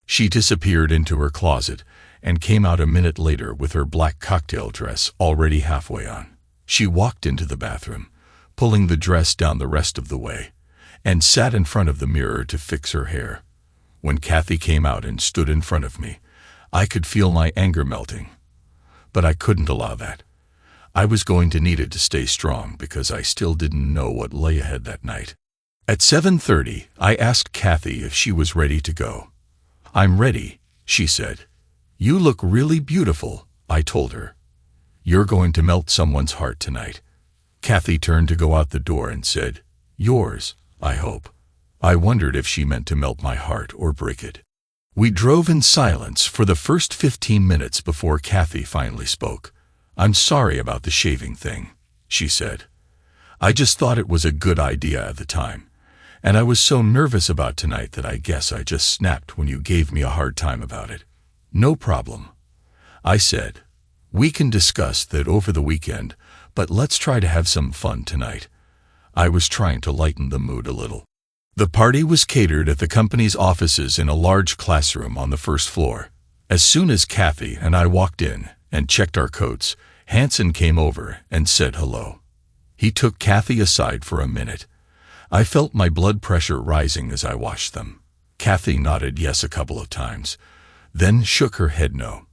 She disappeared into her closet and came out a minute later with her black cocktail dress already halfway on. She walked into the bathroom, pulling the dress down the rest of the way, and sat in front of the mirror to fix her hair. When Kathy came out and stood in front of me, I could feel my anger melting. But I couldn't allow that. I was going to need it to stay strong because I still didn't know what lay ahead that night. At 7:30, I asked Kathy if she was ready to go. I'm ready, she said. You look really beautiful, I told her. You're going to melt someone's heart tonight. Kathy turned to go out the door and said, Yours, I hope. I wondered if she meant to melt my heart or break it. We drove in silence for the first 15 minutes before Kathy finally spoke. I'm sorry about the shaving thing, she said. I just thought it was a good idea at the time, and I was so nervous about tonight that I guess I just snapped when you gave me a hard time about it. No problem, I said. We can discuss that over the weekend, but let's try to have some fun tonight. I was trying to lighten the mood a little. The party was catered at the company's offices in a large classroom on the first floor. As soon as Kathy and I walked in and checked our coats, Hanson came over and said hello. He took Kathy aside for a minute. I felt my blood pressure rising as I watched them. Kathy nodded yes a couple of times, then shook her head no.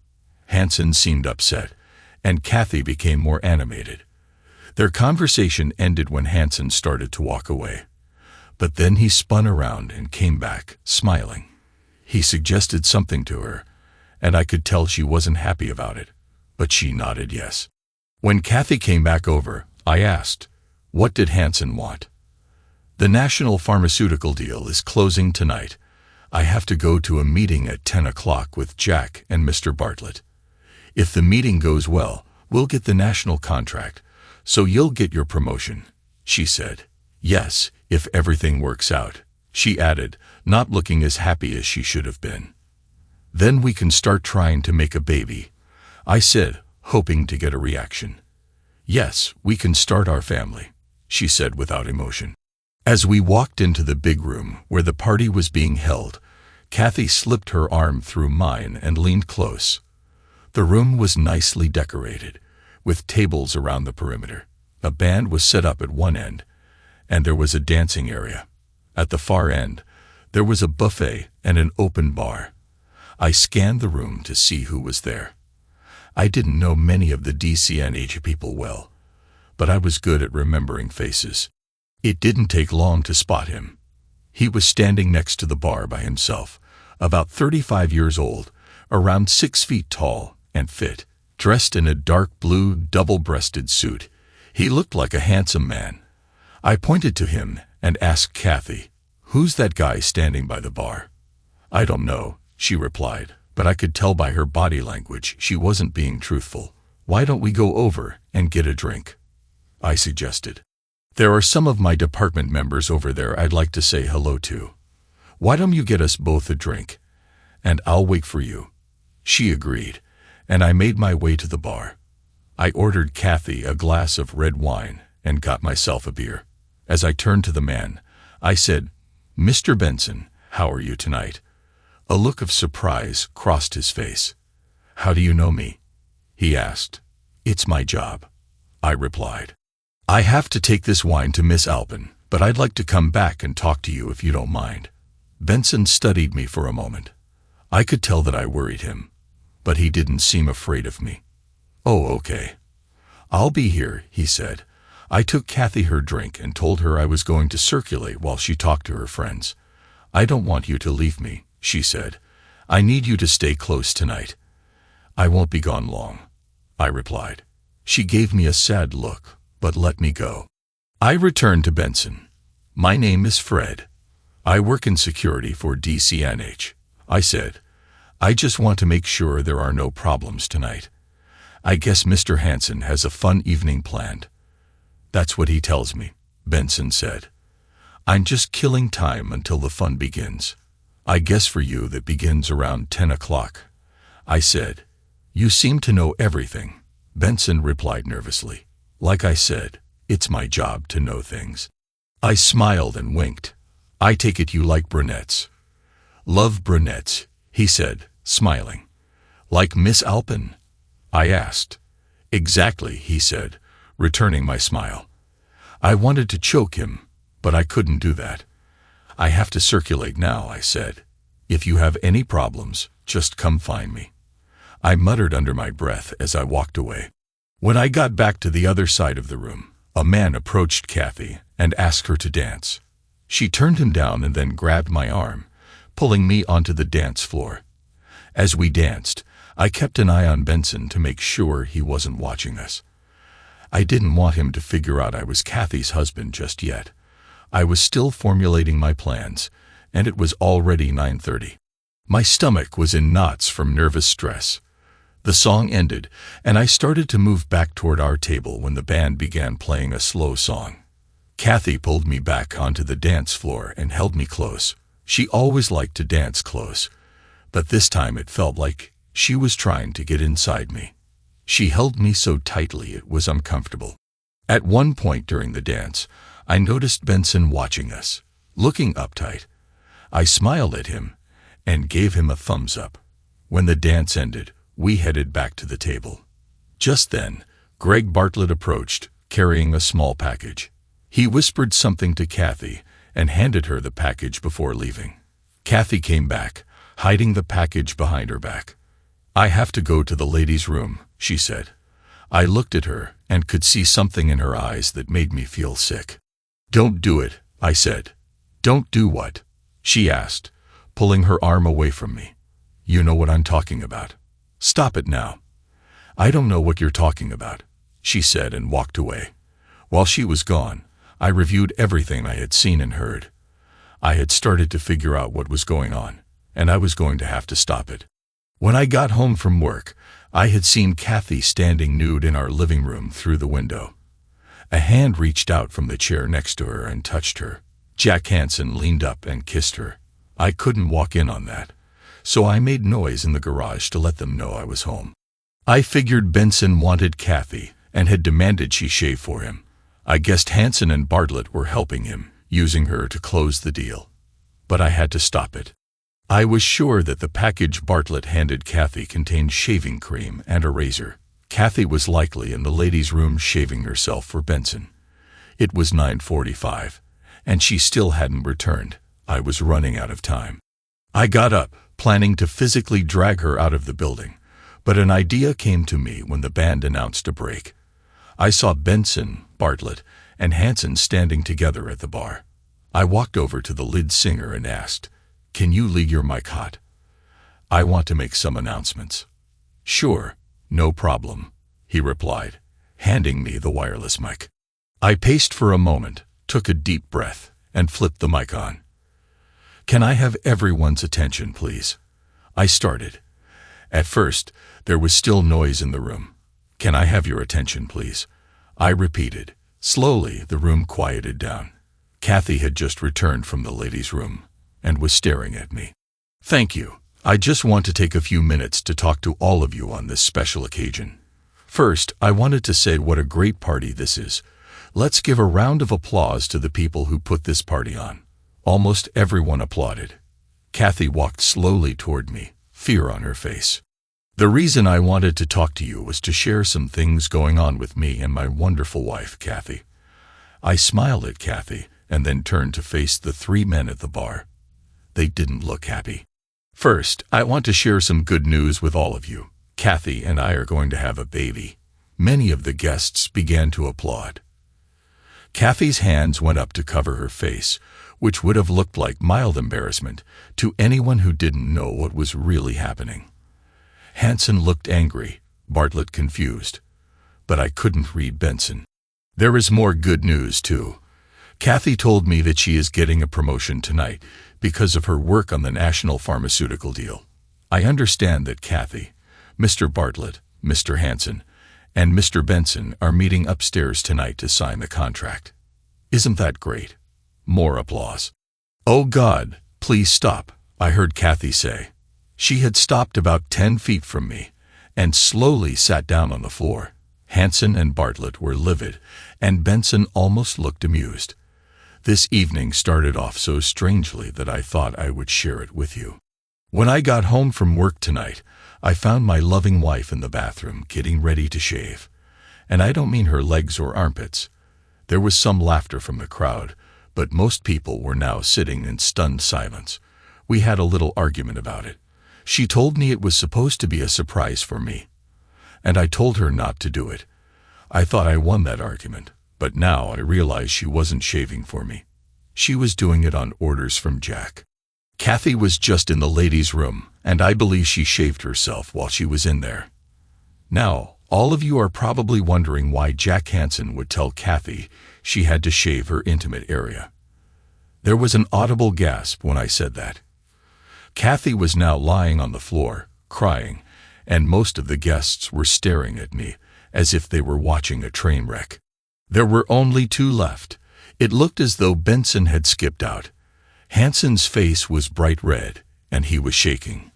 Hanson seemed upset, and Kathy became more animated. Their conversation ended when Hanson started to walk away. But then he spun around and came back, smiling. He suggested something to her, and I could tell she wasn't happy about it, but she nodded yes. When Kathy came back over, I asked, what did Hanson want? The national pharmaceutical deal is closing tonight. I have to go to a meeting at 10 o'clock with Jack and Mr. Bartlett. If the meeting goes well, we'll get the national contract, so you'll get your promotion, she said. Yes, if everything works out, she added, not looking as happy as she should have been. Then we can start trying to make a baby, I said, hoping to get a reaction. Yes, we can start our family, she said without emotion. As we walked into the big room where the party was being held, Kathy slipped her arm through mine and leaned close. The room was nicely decorated, with tables around the perimeter. A band was set up at one end, and there was a dancing area. At the far end, there was a buffet and an open bar. I scanned the room to see who was there. I didn't know many of the DCNH people well, but I was good at remembering faces. It didn't take long to spot him. He was standing next to the bar by himself, about 35 years old, around 6 feet tall and fit, dressed in a dark blue double-breasted suit. He looked like a handsome man. I pointed to him and asked Kathy, "Who's that guy standing by the bar?" "I don't know," she replied, but I could tell by her body language she wasn't being truthful. "Why don't we go over and get a drink?" I suggested. "There are some of my department members over there I'd like to say hello to. Why don't you get us both a drink, and I'll wait for you." She agreed, and I made my way to the bar. I ordered Kathy a glass of red wine and got myself a beer. As I turned to the man, I said, "Mr. Benson, how are you tonight?" A look of surprise crossed his face. "How do you know me?" he asked. "It's my job," I replied. "I have to take this wine to Miss Alpin, but I'd like to come back and talk to you if you don't mind." Benson studied me for a moment. I could tell that I worried him, but he didn't seem afraid of me. "Oh, okay. I'll be here," he said. I took Kathy her drink and told her I was going to circulate while she talked to her friends. "I don't want you to leave me," she said. "I need you to stay close tonight." "I won't be gone long," I replied. She gave me a sad look, but let me go. I returned to Benson. "My name is Fred. I work in security for DCNH," I said. "I just want to make sure there are no problems tonight. I guess Mr. Hansen has a fun evening planned." "That's what he tells me," Benson said. "I'm just killing time until the fun begins." "I guess for you that begins around 10 o'clock," I said. "You seem to know everything," Benson replied nervously. "Like I said, it's my job to know things." I smiled and winked. "I take it you like brunettes." "Love brunettes," he said, smiling. "Like Miss Alpin?" I asked. "Exactly," he said, returning my smile. I wanted to choke him, but I couldn't do that. "I have to circulate now," I said. "If you have any problems, just come find me." I muttered under my breath as I walked away. When I got back to the other side of the room, a man approached Kathy and asked her to dance. She turned him down and then grabbed my arm, pulling me onto the dance floor. As we danced, I kept an eye on Benson to make sure he wasn't watching us. I didn't want him to figure out I was Kathy's husband just yet. I was still formulating my plans, and it was already 9:30. My stomach was in knots from nervous stress. The song ended, and I started to move back toward our table when the band began playing a slow song. Kathy pulled me back onto the dance floor and held me close. She always liked to dance close, but this time it felt like she was trying to get inside me. She held me so tightly it was uncomfortable. At one point during the dance, I noticed Benson watching us, looking uptight. I smiled at him and gave him a thumbs up. When the dance ended, we headed back to the table. Just then, Greg Bartlett approached, carrying a small package. He whispered something to Kathy and handed her the package before leaving. Kathy came back, hiding the package behind her back. "I have to go to the ladies' room," she said. I looked at her and could see something in her eyes that made me feel sick. "Don't do it," I said. "Don't do what?" she asked, pulling her arm away from me. "You know what I'm talking about. Stop it now." "I don't know what you're talking about," she said and walked away. While she was gone, I reviewed everything I had seen and heard. I had started to figure out what was going on, and I was going to have to stop it. When I got home from work, I had seen Kathy standing nude in our living room through the window. A hand reached out from the chair next to her and touched her. Jack Hansen leaned up and kissed her. I couldn't walk in on that, so I made noise in the garage to let them know I was home. I figured Benson wanted Kathy and had demanded she shave for him. I guessed Hansen and Bartlett were helping him, using her to close the deal. But I had to stop it. I was sure that the package Bartlett handed Kathy contained shaving cream and a razor. Kathy was likely in the ladies' room shaving herself for Benson. It was 9:45, and she still hadn't returned. I was running out of time. I got up, planning to physically drag her out of the building, but an idea came to me when the band announced a break. I saw Benson, Bartlett, and Hansen standing together at the bar. I walked over to the lead singer and asked, "Can you leave your mic hot? I want to make some announcements." "Sure, no problem," he replied, handing me the wireless mic. I paced for a moment, took a deep breath, and flipped the mic on. "Can I have everyone's attention, please?" I started. At first, there was still noise in the room. "Can I have your attention, please?" I repeated. Slowly, the room quieted down. Kathy had just returned from the ladies' room and was staring at me. "Thank you," I just want to take a few minutes to talk to all of you on this special occasion. First, I wanted to say what a great party this is. Let's give a round of applause to the people who put this party on. Almost everyone applauded. Kathy walked slowly toward me, fear on her face. The reason I wanted to talk to you was to share some things going on with me and my wonderful wife, Kathy. I smiled at Kathy and then turned to face the three men at the bar. They didn't look happy. First, I want to share some good news with all of you. Kathy and I are going to have a baby. Many of the guests began to applaud. Kathy's hands went up to cover her face, which would have looked like mild embarrassment to anyone who didn't know what was really happening. Hanson looked angry, Bartlett confused. But I couldn't read Benson. There is more good news, too. Kathy told me that she is getting a promotion tonight because of her work on the national pharmaceutical deal. I understand that Kathy, Mr. Bartlett, Mr. Hanson, and Mr. Benson are meeting upstairs tonight to sign the contract. Isn't that great? More applause. Oh God, please stop, I heard Kathy say. She had stopped about 10 feet from me and slowly sat down on the floor. Hanson and Bartlett were livid, and Benson almost looked amused. This evening started off so strangely that I thought I would share it with you. When I got home from work tonight, I found my loving wife in the bathroom getting ready to shave. And I don't mean her legs or armpits. There was some laughter from the crowd, but most people were now sitting in stunned silence. We had a little argument about it. She told me it was supposed to be a surprise for me, and I told her not to do it. I thought I won that argument, but now I realize she wasn't shaving for me. She was doing it on orders from Jack. Kathy was just in the ladies' room, and I believe she shaved herself while she was in there. Now, all of you are probably wondering why Jack Hanson would tell Kathy she had to shave her intimate area. There was an audible gasp when I said that. Kathy was now lying on the floor, crying, and most of the guests were staring at me as if they were watching a train wreck. There were only two left. It looked as though Benson had skipped out. Hanson's face was bright red, and he was shaking.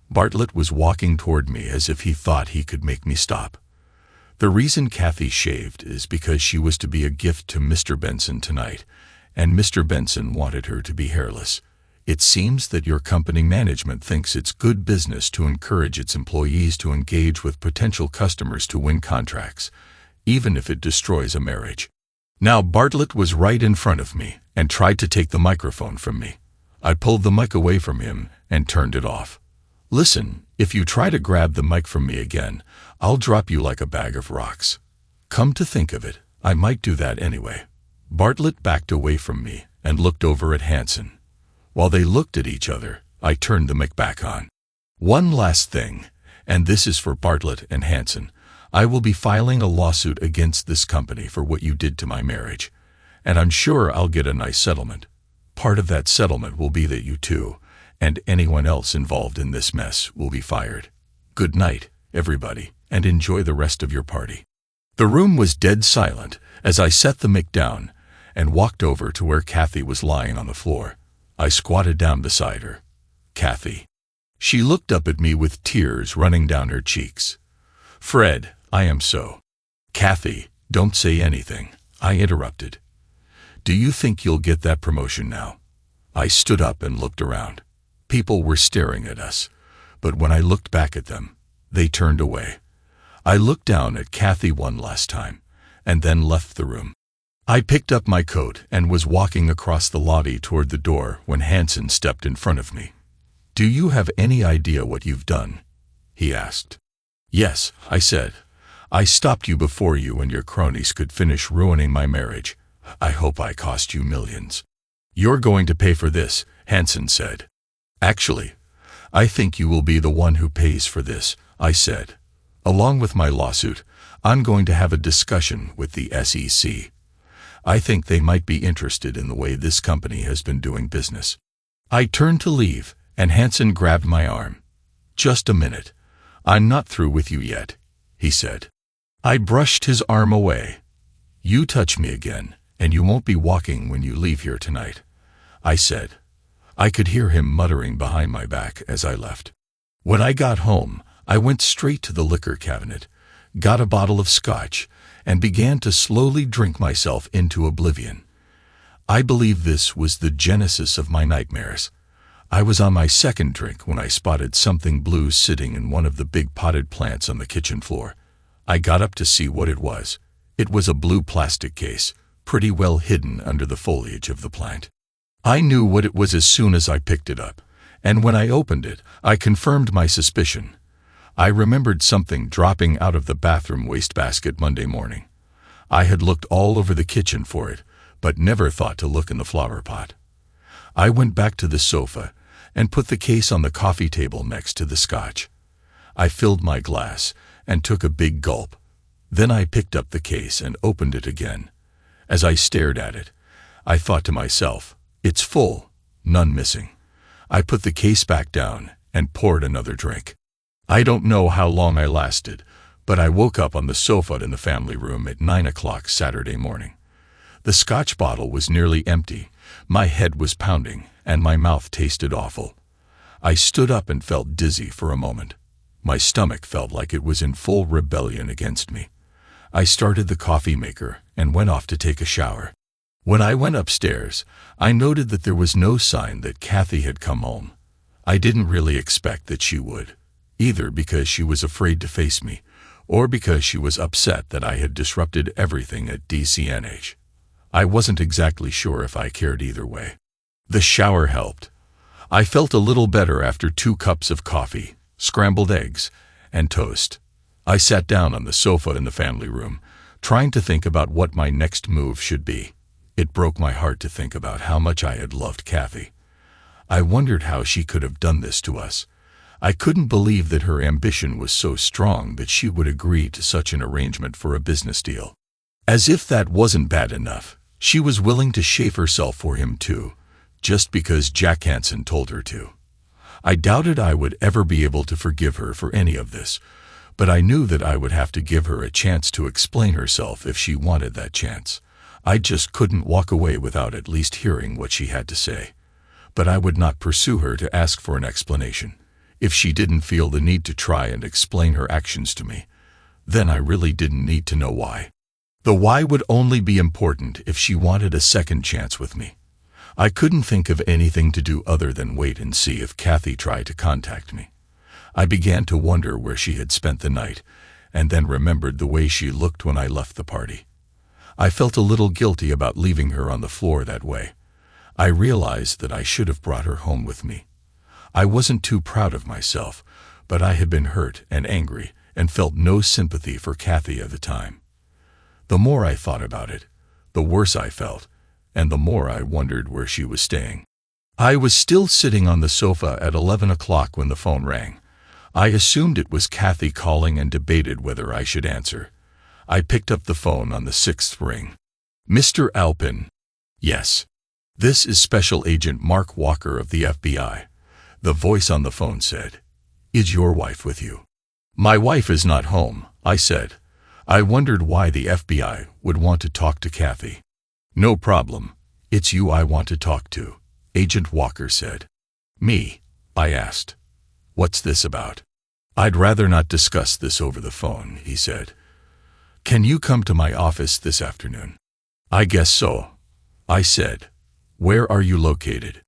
Bartlett was walking toward me as if he thought he could make me stop. The reason Kathy shaved is because she was to be a gift to Mr. Benson tonight, and Mr. Benson wanted her to be hairless. It seems that your company management thinks it's good business to encourage its employees to engage with potential customers to win contracts, even if it destroys a marriage. Now Bartlett was right in front of me and tried to take the microphone from me. I pulled the mic away from him and turned it off. Listen, if you try to grab the mic from me again, I'll drop you like a bag of rocks. Come to think of it, I might do that anyway. Bartlett backed away from me and looked over at Hanson. While they looked at each other, I turned the mic back on. One last thing, and this is for Bartlett and Hanson. I will be filing a lawsuit against this company for what you did to my marriage, and I'm sure I'll get a nice settlement. Part of that settlement will be that you two, and anyone else involved in this mess, will be fired. Good night, everybody, and enjoy the rest of your party. The room was dead silent as I set the mic down and walked over to where Kathy was lying on the floor. I squatted down beside her. Kathy. She looked up at me with tears running down her cheeks. Fred, I am so. Kathy, don't say anything, I interrupted. Do you think you'll get that promotion now? I stood up and looked around. People were staring at us, but when I looked back at them, they turned away. I looked down at Kathy one last time, and then left the room. I picked up my coat and was walking across the lobby toward the door when Hanson stepped in front of me. Do you have any idea what you've done? He asked. Yes, I said. I stopped you before you and your cronies could finish ruining my marriage. I hope I cost you millions. You're going to pay for this, Hanson said. Actually, I think you will be the one who pays for this, I said. Along with my lawsuit, I'm going to have a discussion with the SEC. I think they might be interested in the way this company has been doing business. I turned to leave, and Hanson grabbed my arm. Just a minute. I'm not through with you yet, he said. I brushed his arm away. You touch me again, and you won't be walking when you leave here tonight, I said. I could hear him muttering behind my back as I left. When I got home, I went straight to the liquor cabinet, got a bottle of scotch, and began to slowly drink myself into oblivion. I believe this was the genesis of my nightmares. I was on my second drink when I spotted something blue sitting in one of the big potted plants on the kitchen floor. I got up to see what it was. It was a blue plastic case, pretty well hidden under the foliage of the plant. I knew what it was as soon as I picked it up, and when I opened it, I confirmed my suspicion. I remembered something dropping out of the bathroom wastebasket Monday morning. I had looked all over the kitchen for it, but never thought to look in the flower pot. I went back to the sofa and put the case on the coffee table next to the scotch. I filled my glass and took a big gulp. Then I picked up the case and opened it again. As I stared at it, I thought to myself, "It's full, none missing." I put the case back down and poured another drink. I don't know how long I lasted, but I woke up on the sofa in the family room at 9 o'clock Saturday morning. The scotch bottle was nearly empty, my head was pounding, and my mouth tasted awful. I stood up and felt dizzy for a moment. My stomach felt like it was in full rebellion against me. I started the coffee maker and went off to take a shower. When I went upstairs, I noted that there was no sign that Kathy had come home. I didn't really expect that she would, either because she was afraid to face me, or because she was upset that I had disrupted everything at DCNH. I wasn't exactly sure if I cared either way. The shower helped. I felt a little better after 2 cups of coffee, scrambled eggs, and toast. I sat down on the sofa in the family room, trying to think about what my next move should be. It broke my heart to think about how much I had loved Kathy. I wondered how she could have done this to us. I couldn't believe that her ambition was so strong that she would agree to such an arrangement for a business deal. As if that wasn't bad enough, she was willing to shave herself for him too, just because Jack Hansen told her to. I doubted I would ever be able to forgive her for any of this, but I knew that I would have to give her a chance to explain herself if she wanted that chance. I just couldn't walk away without at least hearing what she had to say. But I would not pursue her to ask for an explanation. If she didn't feel the need to try and explain her actions to me, then I really didn't need to know why. The why would only be important if she wanted a second chance with me. I couldn't think of anything to do other than wait and see if Kathy tried to contact me. I began to wonder where she had spent the night, and then remembered the way she looked when I left the party. I felt a little guilty about leaving her on the floor that way. I realized that I should have brought her home with me. I wasn't too proud of myself, but I had been hurt and angry and felt no sympathy for Kathy at the time. The more I thought about it, the worse I felt, and the more I wondered where she was staying. I was still sitting on the sofa at 11 o'clock when the phone rang. I assumed it was Kathy calling and debated whether I should answer. I picked up the phone on the 6th ring. "Mr. Alpin." "Yes." "This is Special Agent Mark Walker of the FBI. The voice on the phone said, "Is your wife with you?" "My wife is not home," I said. I wondered why the FBI would want to talk to Kathy. "No problem. It's you I want to talk to," Agent Walker said. "Me?" I asked. "What's this about?" "I'd rather not discuss this over the phone," he said. "Can you come to my office this afternoon?" "I guess so," I said. "Where are you located?"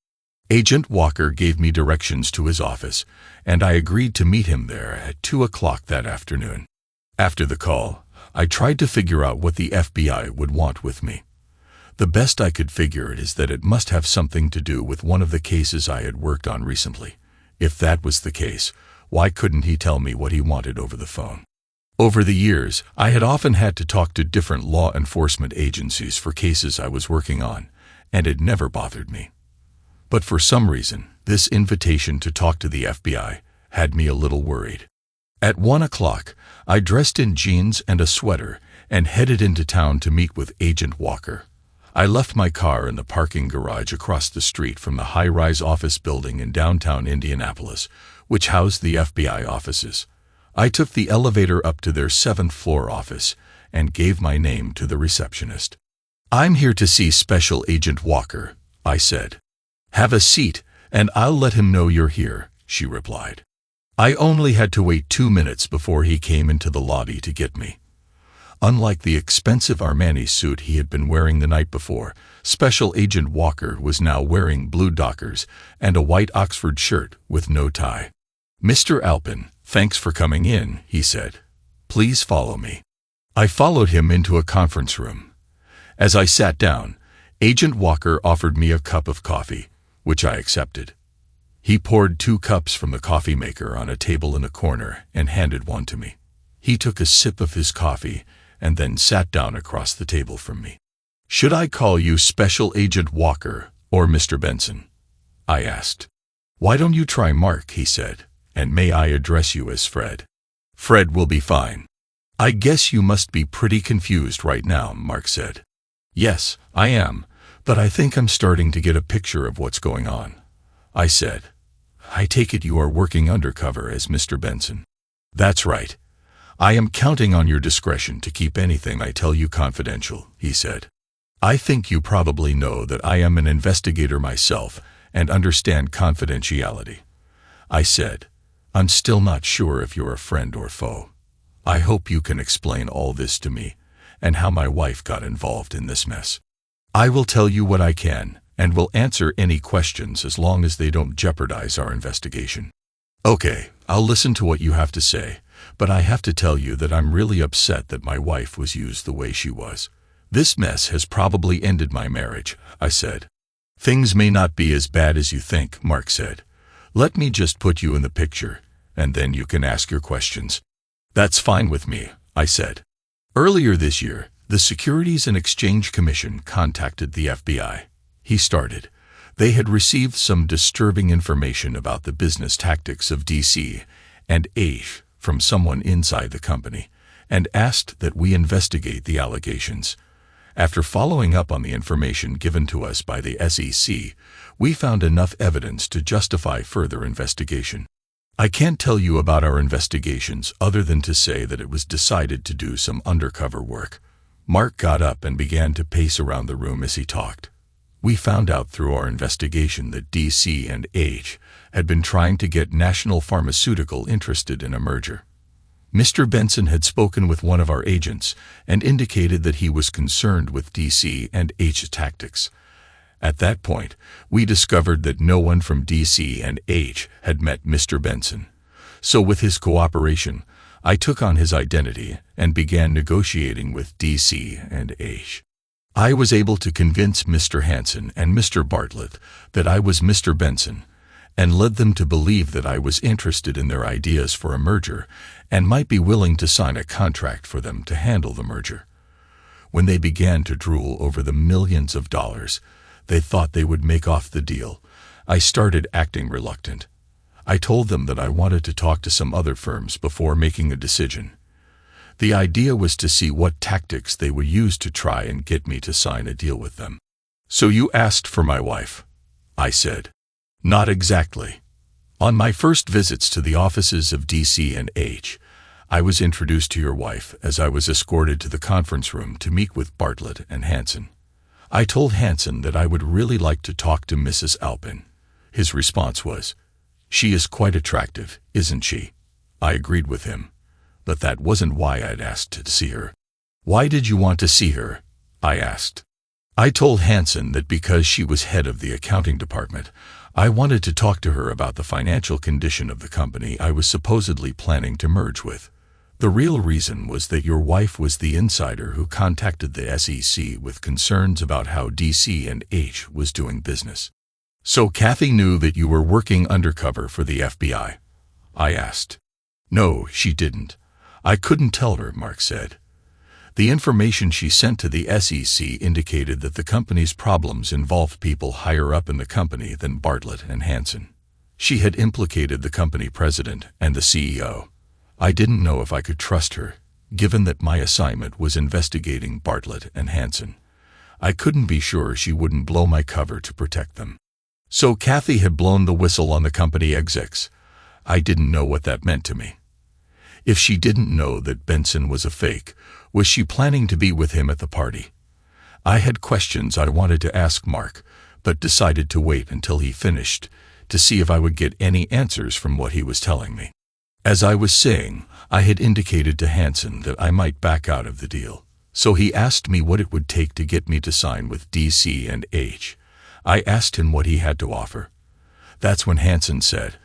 Agent Walker gave me directions to his office, and I agreed to meet him there at 2 o'clock that afternoon. After the call, I tried to figure out what the FBI would want with me. The best I could figure is that it must have something to do with one of the cases I had worked on recently. If that was the case, why couldn't he tell me what he wanted over the phone? Over the years, I had often had to talk to different law enforcement agencies for cases I was working on, and it never bothered me. But for some reason, this invitation to talk to the FBI had me a little worried. At 1 o'clock, I dressed in jeans and a sweater and headed into town to meet with Agent Walker. I left my car in the parking garage across the street from the high-rise office building in downtown Indianapolis, which housed the FBI offices. I took the elevator up to their 7th-floor office and gave my name to the receptionist. "I'm here to see Special Agent Walker," I said. "Have a seat," "And I'll let him know you're here," she replied. I only had to wait 2 minutes before he came into the lobby to get me. Unlike the expensive Armani suit he had been wearing the night before, Special Agent Walker was now wearing blue Dockers and a white Oxford shirt with no tie. "Mr. Alpin, thanks for coming in," he said. "Please follow me." I followed him into a conference room. As I sat down, Agent Walker offered me a cup of coffee, which I accepted. He poured 2 cups from the coffee maker on a table in a corner and handed one to me. He took a sip of his coffee and then sat down across the table from me. "Should I call you Special Agent Walker or Mr. Benson?" I asked. "Why don't you try Mark?" he said, "and may I address you as Fred?" "Fred will be fine." "I guess you must be pretty confused right now," Mark said. "Yes, I am, but I think I'm starting to get a picture of what's going on," I said. "I take it you are working undercover as Mr. Benson." "That's right. I am counting on your discretion to keep anything I tell you confidential," he said. "I think you probably know that I am an investigator myself and understand confidentiality," I said. "I'm still not sure if you're a friend or foe. I hope you can explain all this to me and how my wife got involved in this mess." "I will tell you what I can and will answer any questions as long as they don't jeopardize our investigation." "Okay, I'll listen to what you have to say, but I have to tell you that I'm really upset that my wife was used the way she was. This mess has probably ended my marriage," I said. "Things may not be as bad as you think," Mark said. "Let me just put you in the picture, and then you can ask your questions." "That's fine with me," I said. "Earlier this year, the Securities and Exchange Commission contacted the FBI. He started. They had received some disturbing information about the business tactics of DC and H from someone inside the company, and asked that we investigate the allegations. After following up on the information given to us by the SEC, we found enough evidence to justify further investigation. I can't tell you about our investigations other than to say that it was decided to do some undercover work." Mark got up and began to pace around the room as he talked. "We found out through our investigation that DC and H had been trying to get National Pharmaceutical interested in a merger. Mr. Benson had spoken with one of our agents and indicated that he was concerned with DC and H's tactics. At that point, we discovered that no one from DC and H had met Mr. Benson. So with his cooperation, I took on his identity and began negotiating with DC and H. I was able to convince Mr. Hansen and Mr. Bartlett that I was Mr. Benson, and led them to believe that I was interested in their ideas for a merger and might be willing to sign a contract for them to handle the merger. When they began to drool over the millions of dollars they thought they would make off the deal, I started acting reluctant. I told them that I wanted to talk to some other firms before making a decision. The idea was to see what tactics they would use to try and get me to sign a deal with them. "So you asked for my wife?" I said. "Not exactly. On my first visits to the offices of DC and H, I was introduced to your wife as I was escorted to the conference room to meet with Bartlett and Hansen. I told Hansen that I would really like to talk to Mrs. Alpin. His response was, 'She is quite attractive, isn't she?' I agreed with him, but that wasn't why I'd asked to see her." "Why did you want to see her?" I asked. I told Hansen that because she was head of the accounting department, I wanted to talk to her about the financial condition of the company I was supposedly planning to merge with. The real reason was that your wife was the insider who contacted the SEC with concerns about how DC and H was doing business. "So Kathy knew that you were working undercover for the FBI?" I asked. "No, she didn't. I couldn't tell her," Mark said. "The information she sent to the SEC indicated that the company's problems involved people higher up in the company than Bartlett and Hansen. She had implicated the company president and the CEO. I didn't know if I could trust her, given that my assignment was investigating Bartlett and Hansen. I couldn't be sure she wouldn't blow my cover to protect them." "So Kathy had blown the whistle on the company execs." I didn't know what that meant to me. If she didn't know that Benson was a fake, was she planning to be with him at the party? I had questions I wanted to ask Mark, but decided to wait until he finished, to see if I would get any answers from what he was telling me. As I was saying, I had indicated to Hansen that I might back out of the deal, so he asked me what it would take to get me to sign with DC and H. I asked him what he had to offer. That's when Hansen said,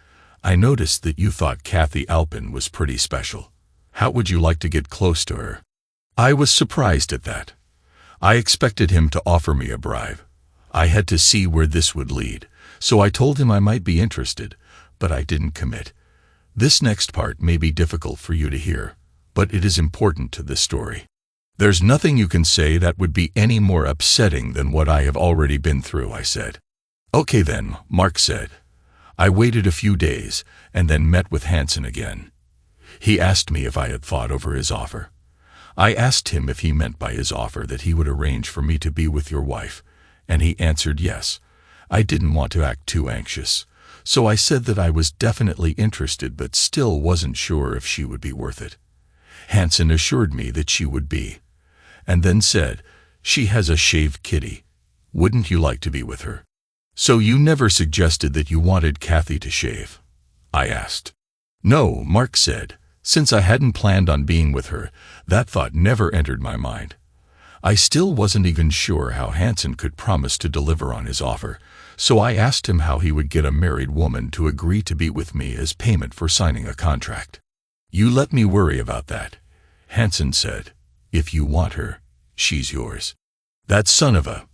"I noticed that you thought Kathy Alpin was pretty special. How would you like to get close to her?" I was surprised at that. I expected him to offer me a bribe. I had to see where this would lead, so I told him I might be interested, but I didn't commit. This next part may be difficult for you to hear, but it is important to this story. "There's nothing you can say that would be any more upsetting than what I have already been through," I said. "Okay then," Mark said. I waited a few days and then met with Hansen again. He asked me if I had thought over his offer. I asked him if he meant by his offer that he would arrange for me to be with your wife, and he answered yes. I didn't want to act too anxious, so I said that I was definitely interested but still wasn't sure if she would be worth it. Hansen assured me that she would be, and then said, "She has a shaved kitty. Wouldn't you like to be with her?" "So you never suggested that you wanted Kathy to shave?" I asked. "No," Mark said. "Since I hadn't planned on being with her, that thought never entered my mind." I still wasn't even sure how Hansen could promise to deliver on his offer, so I asked him how he would get a married woman to agree to be with me as payment for signing a contract. "You let me worry about that," Hansen said. "If you want her, she's yours." "That son of a—"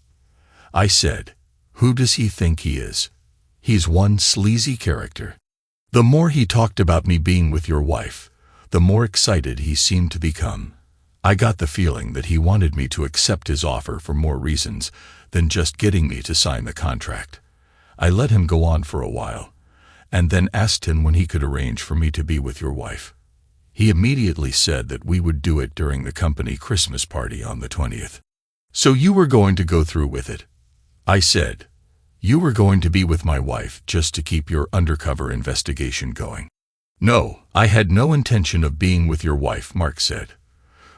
I said. "Who does he think he is? He's one sleazy character." The more he talked about me being with your wife, the more excited he seemed to become. I got the feeling that he wanted me to accept his offer for more reasons than just getting me to sign the contract. I let him go on for a while, and then asked him when he could arrange for me to be with your wife. He immediately said that we would do it during the company Christmas party on the 20th. "So you were going to go through with it?" I said. "You were going to be with my wife just to keep your undercover investigation going?" "No, I had no intention of being with your wife," Mark said.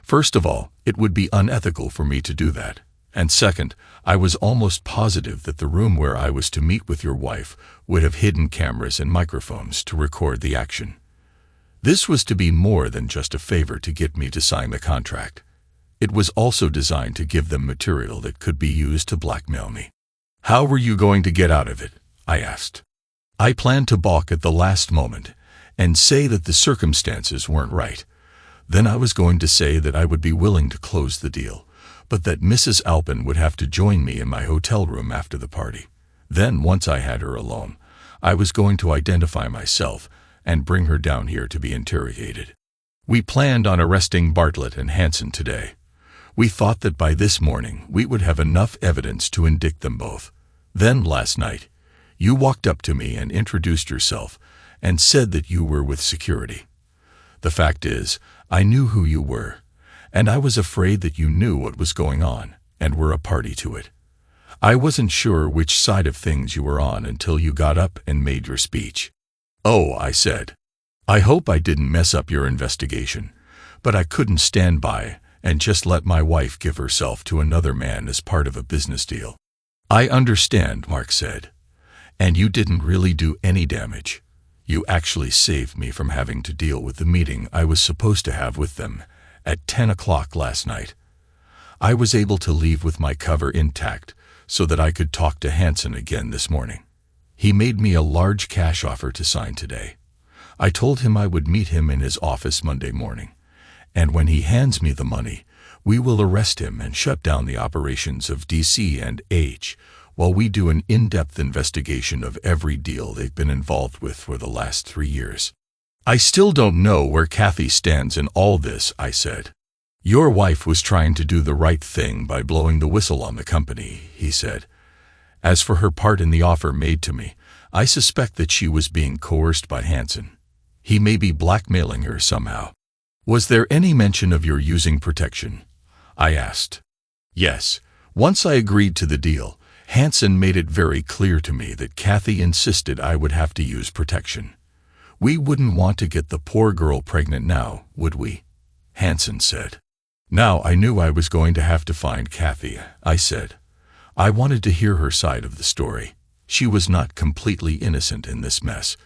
"First of all, it would be unethical for me to do that. And second, I was almost positive that the room where I was to meet with your wife would have hidden cameras and microphones to record the action. This was to be more than just a favor to get me to sign the contract. It was also designed to give them material that could be used to blackmail me." "How were you going to get out of it?" I asked. "I planned to balk at the last moment and say that the circumstances weren't right. Then I was going to say that I would be willing to close the deal, but that Mrs. Alpin would have to join me in my hotel room after the party. Then, once I had her alone, I was going to identify myself and bring her down here to be interrogated. We planned on arresting Bartlett and Hansen today. We thought that by this morning we would have enough evidence to indict them both. Then last night, you walked up to me and introduced yourself and said that you were with security. The fact is, I knew who you were, and I was afraid that you knew what was going on and were a party to it. I wasn't sure which side of things you were on until you got up and made your speech." "Oh," I said. "I hope I didn't mess up your investigation, but I couldn't stand by and just let my wife give herself to another man as part of a business deal." "I understand," Mark said. "And you didn't really do any damage. You actually saved me from having to deal with the meeting I was supposed to have with them at 10 o'clock last night. I was able to leave with my cover intact so that I could talk to Hansen again this morning. He made me a large cash offer to sign today. I told him I would meet him in his office Monday morning, and when he hands me the money, we will arrest him and shut down the operations of DC and H while we do an in-depth investigation of every deal they've been involved with for the last 3 years. I still don't know where Kathy stands in all this," I said. "Your wife was trying to do the right thing by blowing the whistle on the company," he said. "As for her part in the offer made to me, I suspect that she was being coerced by Hansen. He may be blackmailing her somehow." "Was there any mention of your using protection?" I asked. "Yes. Once I agreed to the deal, Hansen made it very clear to me that Kathy insisted I would have to use protection. We wouldn't want to get the poor girl pregnant now, would we?" Hansen said. "Now I knew I was going to have to find Kathy," I said. I wanted to hear her side of the story. She was not completely innocent in this mess,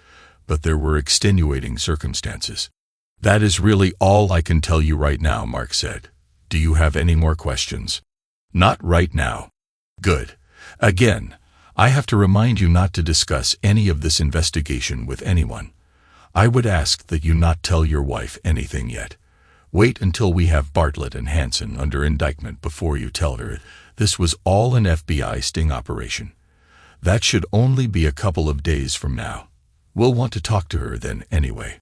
but there were extenuating circumstances. That is really all I can tell you right now, Mark said. Do you have any more questions? Not right now. Good. Again, I have to remind you not to discuss any of this investigation with anyone. I would ask that you not tell your wife anything yet. Wait until we have Bartlett and Hansen under indictment before you tell her this was all an FBI sting operation. That should only be a couple of days from now. We'll want to talk to her then anyway.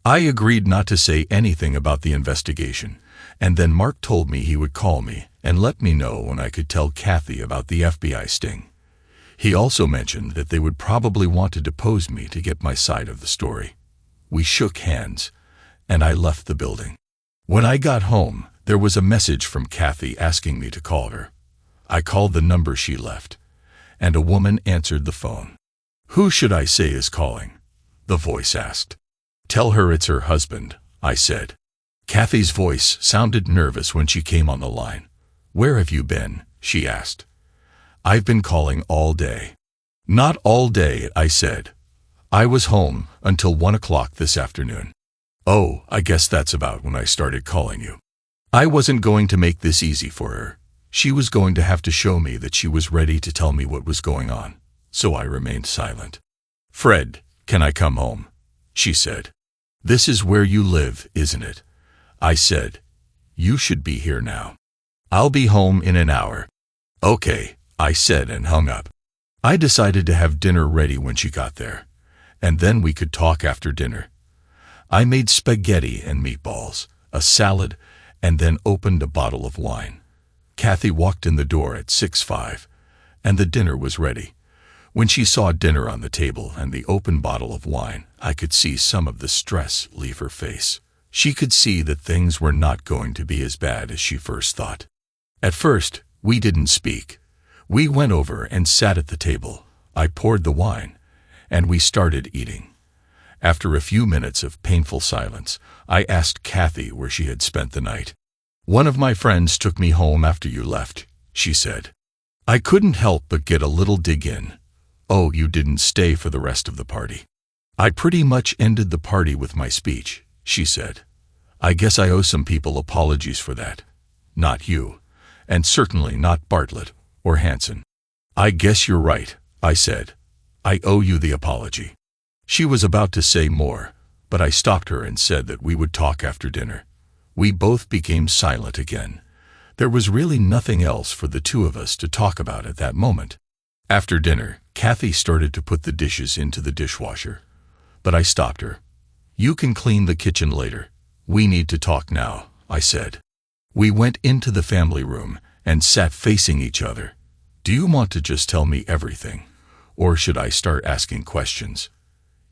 I agreed not to say anything about the investigation, and then Mark told me he would call me and let me know when I could tell Kathy about the FBI sting. He also mentioned that they would probably want to depose me to get my side of the story. We shook hands, and I left the building. When I got home, there was a message from Kathy asking me to call her. I called the number she left, and a woman answered the phone. Who should I say is calling? The voice asked. Tell her it's her husband, I said. Kathy's voice sounded nervous when she came on the line. Where have you been? She asked. I've been calling all day. Not all day, I said. I was home until 1 o'clock this afternoon. Oh, I guess that's about when I started calling you. I wasn't going to make this easy for her. She was going to have to show me that she was ready to tell me what was going on, so I remained silent. Fred, can I come home? She said. This is where you live, isn't it? I said. You should be here now. I'll be home in an hour. Okay, I said and hung up. I decided to have dinner ready when she got there, and then we could talk after dinner. I made spaghetti and meatballs, a salad, and then opened a bottle of wine. Kathy walked in the door at 6:05, and the dinner was ready. When she saw dinner on the table and the open bottle of wine, I could see some of the stress leave her face. She could see that things were not going to be as bad as she first thought. At first, we didn't speak. We went over and sat at the table. I poured the wine, and we started eating. After a few minutes of painful silence, I asked Kathy where she had spent the night. One of my friends took me home after you left, she said. I couldn't help but get a little dig in. Oh, you didn't stay for the rest of the party. I pretty much ended the party with my speech, she said. I guess I owe some people apologies for that. Not you, and certainly not Bartlett or Hansen. I guess you're right, I said. I owe you the apology. She was about to say more, but I stopped her and said that we would talk after dinner. We both became silent again. There was really nothing else for the two of us to talk about at that moment. After dinner, Kathy started to put the dishes into the dishwasher, but I stopped her. You can clean the kitchen later. We need to talk now, I said. We went into the family room and sat facing each other. Do you want to just tell me everything, or should I start asking questions?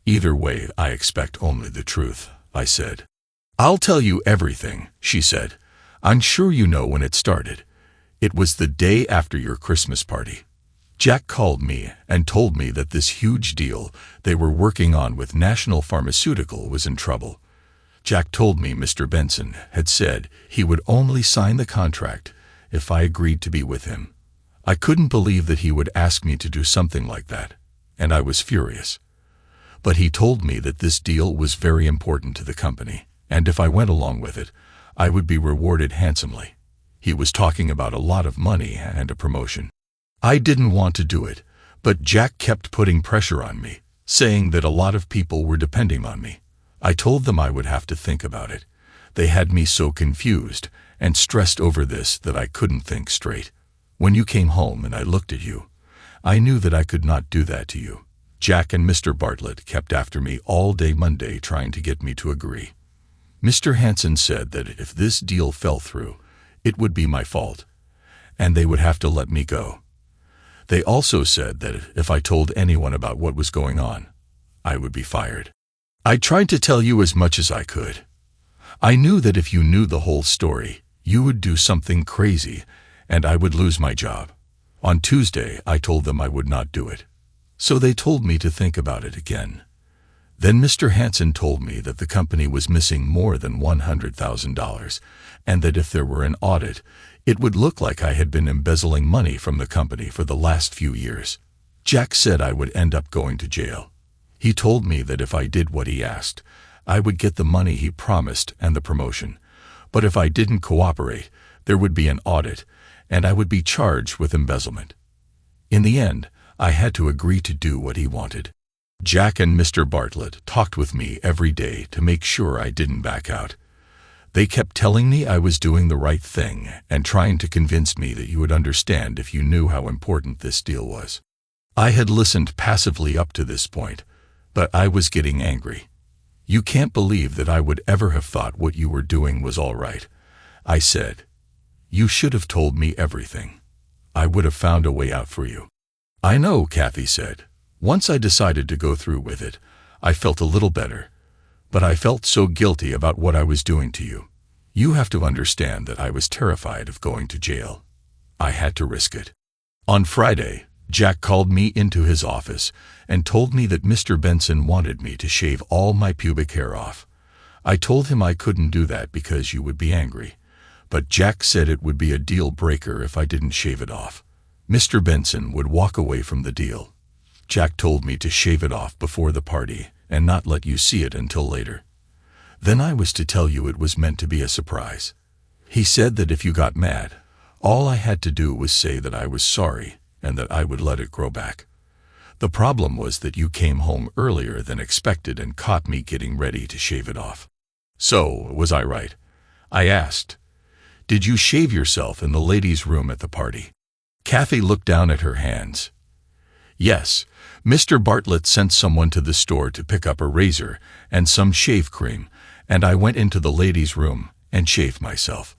Either way, I expect only the truth, I said. I'll tell you everything, she said. I'm sure you know when it started. It was the day after your Christmas party. Jack called me and told me that this huge deal they were working on with National Pharmaceutical was in trouble. Jack told me Mr. Benson had said he would only sign the contract if I agreed to be with him. I couldn't believe that he would ask me to do something like that, and I was furious. But he told me that this deal was very important to the company, and if I went along with it, I would be rewarded handsomely. He was talking about a lot of money and a promotion. I didn't want to do it, but Jack kept putting pressure on me, saying that a lot of people were depending on me. I told them I would have to think about it. They had me so confused and stressed over this that I couldn't think straight. When you came home and I looked at you, I knew that I could not do that to you. Jack and Mr. Bartlett kept after me all day Monday trying to get me to agree. Mr. Hansen said that if this deal fell through, it would be my fault, and they would have to let me go. They also said that if I told anyone about what was going on, I would be fired. I tried to tell you as much as I could. I knew that if you knew the whole story, you would do something crazy, and I would lose my job. On Tuesday, I told them I would not do it. So they told me to think about it again. Then Mr. Hansen told me that the company was missing more than $100,000, and that if there were an audit, it would look like I had been embezzling money from the company for the last few years. Jack said I would end up going to jail. He told me that if I did what he asked, I would get the money he promised and the promotion. But if I didn't cooperate, there would be an audit, and I would be charged with embezzlement. In the end, I had to agree to do what he wanted. Jack and Mr. Bartlett talked with me every day to make sure I didn't back out. They kept telling me I was doing the right thing and trying to convince me that you would understand if you knew how important this deal was. I had listened passively up to this point, but I was getting angry. You can't believe that I would ever have thought what you were doing was all right, I said. You should have told me everything. I would have found a way out for you. I know, Kathy said. Once I decided to go through with it, I felt a little better. But I felt so guilty about what I was doing to you. You have to understand that I was terrified of going to jail. I had to risk it. On Friday, Jack called me into his office and told me that Mr. Benson wanted me to shave all my pubic hair off. I told him I couldn't do that because you would be angry. But Jack said it would be a deal breaker if I didn't shave it off. Mr. Benson would walk away from the deal. Jack told me to shave it off before the party and not let you see it until later. Then I was to tell you it was meant to be a surprise. He said that if you got mad, all I had to do was say that I was sorry and that I would let it grow back. The problem was that you came home earlier than expected and caught me getting ready to shave it off. So, was I right? I asked. Did you shave yourself in the ladies' room at the party? Kathy looked down at her hands. Yes, Mr. Bartlett sent someone to the store to pick up a razor and some shave cream, and I went into the ladies' room and shaved myself.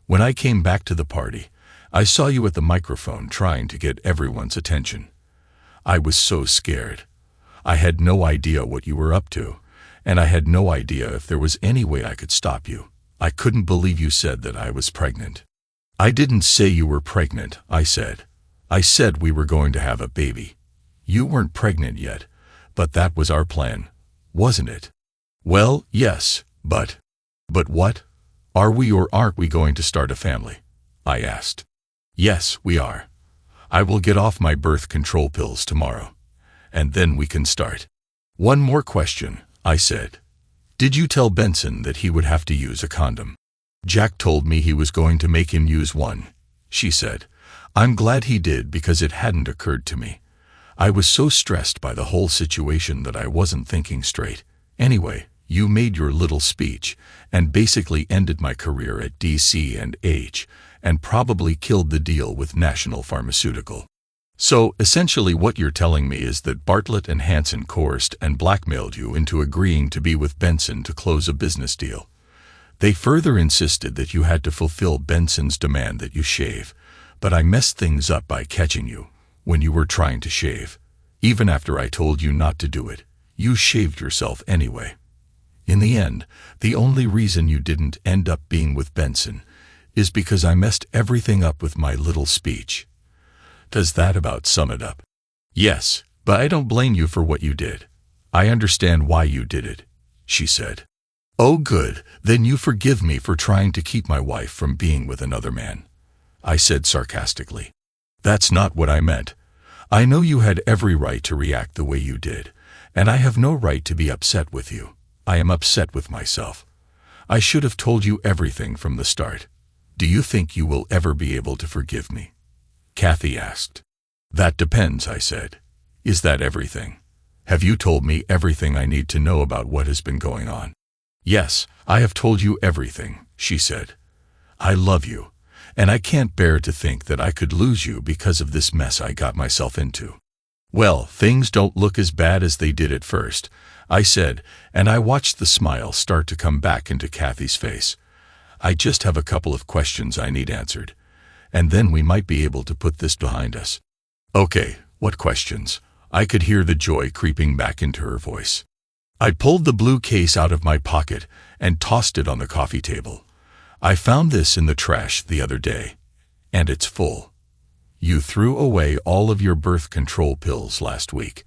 When I came back to the party, I saw you at the microphone trying to get everyone's attention. I was so scared. I had no idea what you were up to, and I had no idea if there was any way I could stop you. I couldn't believe you said that I was pregnant. I didn't say you were pregnant, I said. I said we were going to have a baby. You weren't pregnant yet, but that was our plan, wasn't it? Well, yes, but what? Are we or aren't we going to start a family? I asked. Yes, we are. I will get off my birth control pills tomorrow, and then we can start. One more question, I said. Did you tell Benson that he would have to use a condom? Jack told me he was going to make him use one, she said. I'm glad he did because it hadn't occurred to me. I was so stressed by the whole situation that I wasn't thinking straight. Anyway, you made your little speech and basically ended my career at DC&H and probably killed the deal with National Pharmaceutical. So, essentially what you're telling me is that Bartlett and Hansen coerced and blackmailed you into agreeing to be with Benson to close a business deal. They further insisted that you had to fulfill Benson's demand that you shave, but I messed things up by catching you when you were trying to shave. Even after I told you not to do it, you shaved yourself anyway. In the end, the only reason you didn't end up being with Benson is because I messed everything up with my little speech. Does that about sum it up? Yes, but I don't blame you for what you did. I understand why you did it, she said. Oh good, then you forgive me for trying to keep my wife from being with another man, I said sarcastically. That's not what I meant. I know you had every right to react the way you did, and I have no right to be upset with you. I am upset with myself. I should have told you everything from the start. Do you think you will ever be able to forgive me? Kathy asked. That depends, I said. Is that everything? Have you told me everything I need to know about what has been going on? Yes, I have told you everything, she said. I love you, and I can't bear to think that I could lose you because of this mess I got myself into. Well, things don't look as bad as they did at first, I said, and I watched the smile start to come back into Kathy's face. I just have a couple of questions I need answered, and then we might be able to put this behind us. Okay, what questions? I could hear the joy creeping back into her voice. I pulled the blue case out of my pocket and tossed it on the coffee table. I found this in the trash the other day, and it's full. You threw away all of your birth control pills last week,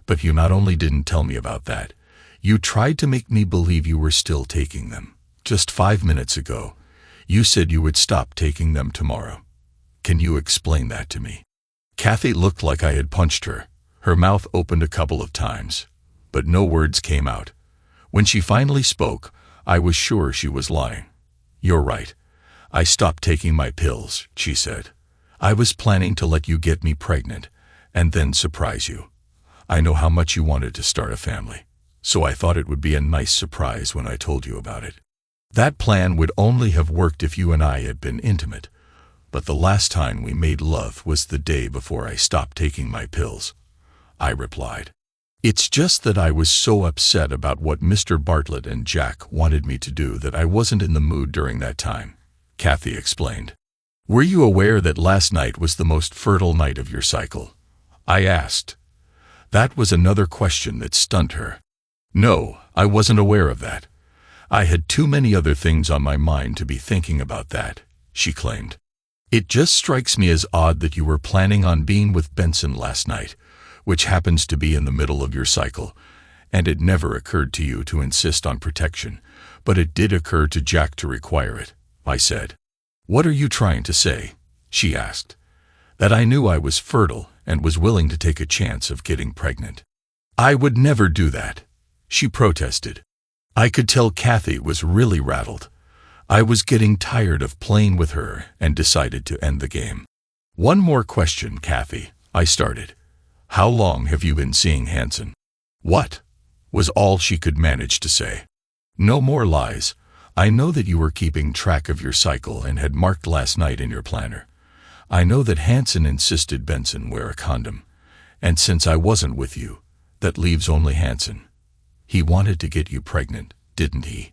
but you not only didn't tell me about that, you tried to make me believe you were still taking them. Just 5 minutes ago, you said you would stop taking them tomorrow. Can you explain that to me? Kathy looked like I had punched her. Her mouth opened a couple of times, but no words came out. When she finally spoke, I was sure she was lying. "You're right. I stopped taking my pills," she said. "I was planning to let you get me pregnant and then surprise you. I know how much you wanted to start a family, so I thought it would be a nice surprise when I told you about it. That plan would only have worked if you and I had been intimate, but the last time we made love was the day before I stopped taking my pills," I replied. "It's just that I was so upset about what Mr. Bartlett and Jack wanted me to do that I wasn't in the mood during that time," Kathy explained. "Were you aware that last night was the most fertile night of your cycle?" I asked. That was another question that stunned her. "No, I wasn't aware of that. I had too many other things on my mind to be thinking about that," she claimed. "It just strikes me as odd that you were planning on being with Benson last night, which happens to be in the middle of your cycle, and it never occurred to you to insist on protection, but it did occur to Jack to require it," I said. "What are you trying to say?" she asked. "That I knew I was fertile and was willing to take a chance of getting pregnant?" "I would never do that," she protested. I could tell Kathy was really rattled. I was getting tired of playing with her and decided to end the game. "One more question, Kathy," I started. "How long have you been seeing Hanson?" "What?" was all she could manage to say. "No more lies. I know that you were keeping track of your cycle and had marked last night in your planner. I know that Hanson insisted Benson wear a condom, and since I wasn't with you, that leaves only Hanson. He wanted to get you pregnant, didn't he?"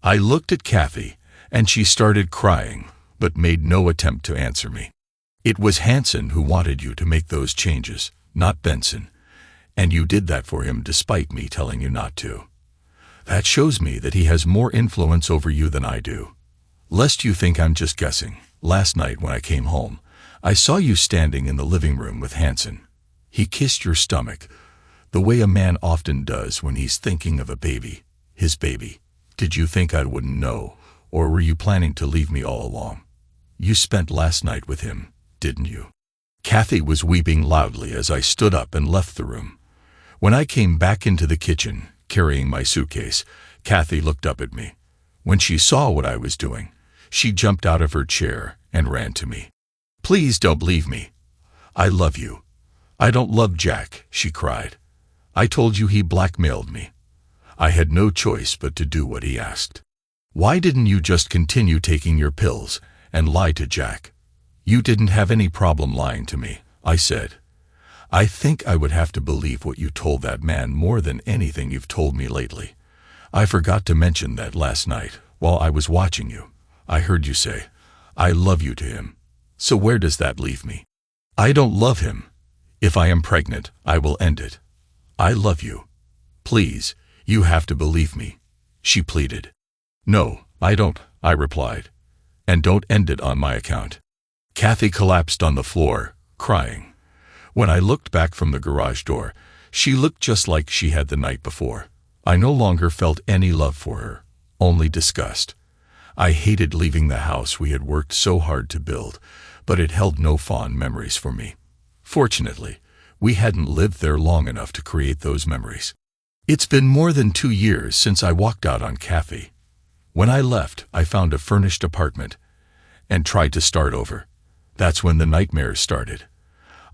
I looked at Kathy, and she started crying, but made no attempt to answer me. "It was Hanson who wanted you to make those changes, not Benson, and you did that for him despite me telling you not to. That shows me that he has more influence over you than I do. Lest you think I'm just guessing, last night when I came home, I saw you standing in the living room with Hanson. He kissed your stomach, the way a man often does when he's thinking of a baby, his baby. Did you think I wouldn't know, or were you planning to leave me all along? You spent last night with him, didn't you?" Kathy was weeping loudly as I stood up and left the room. When I came back into the kitchen, carrying my suitcase, Kathy looked up at me. When she saw what I was doing, she jumped out of her chair and ran to me. "Please don't leave me. I love you." "I don't love Jack," she cried. "I told you he blackmailed me. I had no choice but to do what he asked. Why didn't you just continue taking your pills and lie to Jack?" "You didn't have any problem lying to me," I said. "I think I would have to believe what you told that man more than anything you've told me lately. I forgot to mention that last night, while I was watching you, I heard you say, 'I love you' to him. So where does that leave me? I don't love him. If I am pregnant, I will end it. I love you. Please, you have to believe me," she pleaded. "No, I don't," I replied. "And don't end it on my account." Kathy collapsed on the floor, crying. When I looked back from the garage door, she looked just like she had the night before. I no longer felt any love for her, only disgust. I hated leaving the house we had worked so hard to build, but it held no fond memories for me. Fortunately, we hadn't lived there long enough to create those memories. It's been more than 2 years since I walked out on Kathy. When I left, I found a furnished apartment and tried to start over. That's when the nightmares started.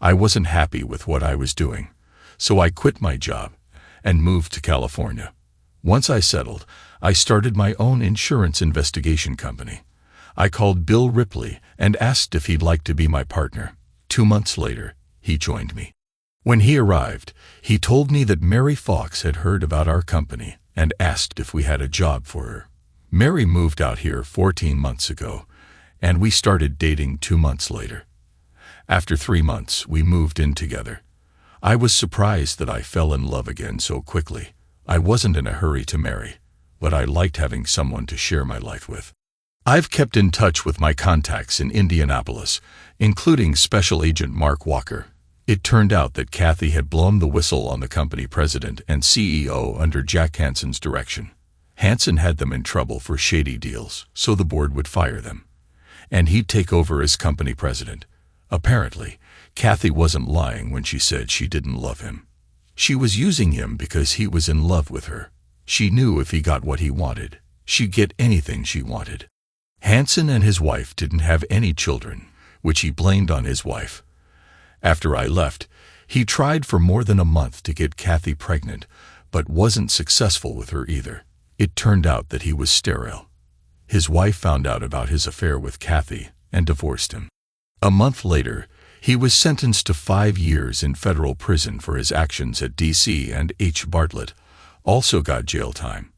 I wasn't happy with what I was doing, so I quit my job and moved to California. Once I settled, I started my own insurance investigation company. I called Bill Ripley and asked if he'd like to be my partner. 2 months later, he joined me. When he arrived, he told me that Mary Fox had heard about our company and asked if we had a job for her. Mary moved out here 14 months ago, and we started dating 2 months later. After 3 months, we moved in together. I was surprised that I fell in love again so quickly. I wasn't in a hurry to marry, but I liked having someone to share my life with. I've kept in touch with my contacts in Indianapolis, including Special Agent Mark Walker. It turned out that Kathy had blown the whistle on the company president and CEO under Jack Hanson's direction. Hanson had them in trouble for shady deals, so the board would fire them, and he'd take over as company president. Apparently, Kathy wasn't lying when she said she didn't love him. She was using him because he was in love with her. She knew if he got what he wanted, she'd get anything she wanted. Hanson and his wife didn't have any children, which he blamed on his wife. After I left, he tried for more than a month to get Kathy pregnant, but wasn't successful with her either. It turned out that he was sterile. His wife found out about his affair with Kathy and divorced him. A month later, he was sentenced to 5 years in federal prison for his actions at D.C., and H. Bartlett also got jail time.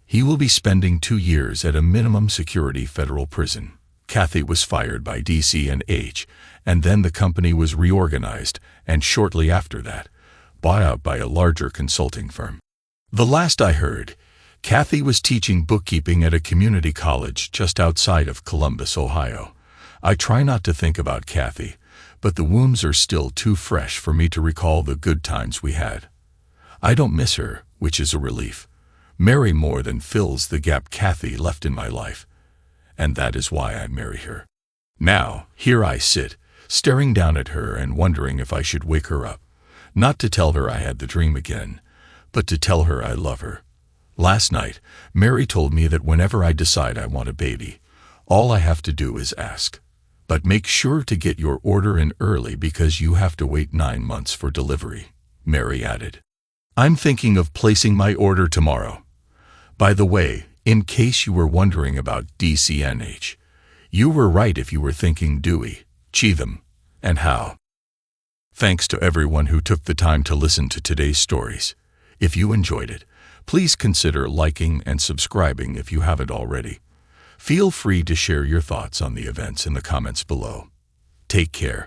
He will be spending 2 years at a minimum security federal prison. Kathy was fired by D.C. and H., and then the company was reorganized, and shortly after that, bought out by a larger consulting firm. The last I heard, Kathy was teaching bookkeeping at a community college just outside of Columbus, Ohio. I try not to think about Kathy, but the wounds are still too fresh for me to recall the good times we had. I don't miss her, which is a relief. Mary more than fills the gap Kathy left in my life, and that is why I marry her. Now, here I sit, staring down at her and wondering if I should wake her up, not to tell her I had the dream again, but to tell her I love her. Last night, Mary told me that whenever I decide I want a baby, all I have to do is ask. But make sure to get your order in early because you have to wait 9 months for delivery, Mary added. I'm thinking of placing my order tomorrow. By the way, in case you were wondering about DCNH, you were right if you were thinking Dewey, Cheatham, and Howe. Thanks to everyone who took the time to listen to today's stories. If you enjoyed it, please consider liking and subscribing if you haven't already. Feel free to share your thoughts on the events in the comments below. Take care.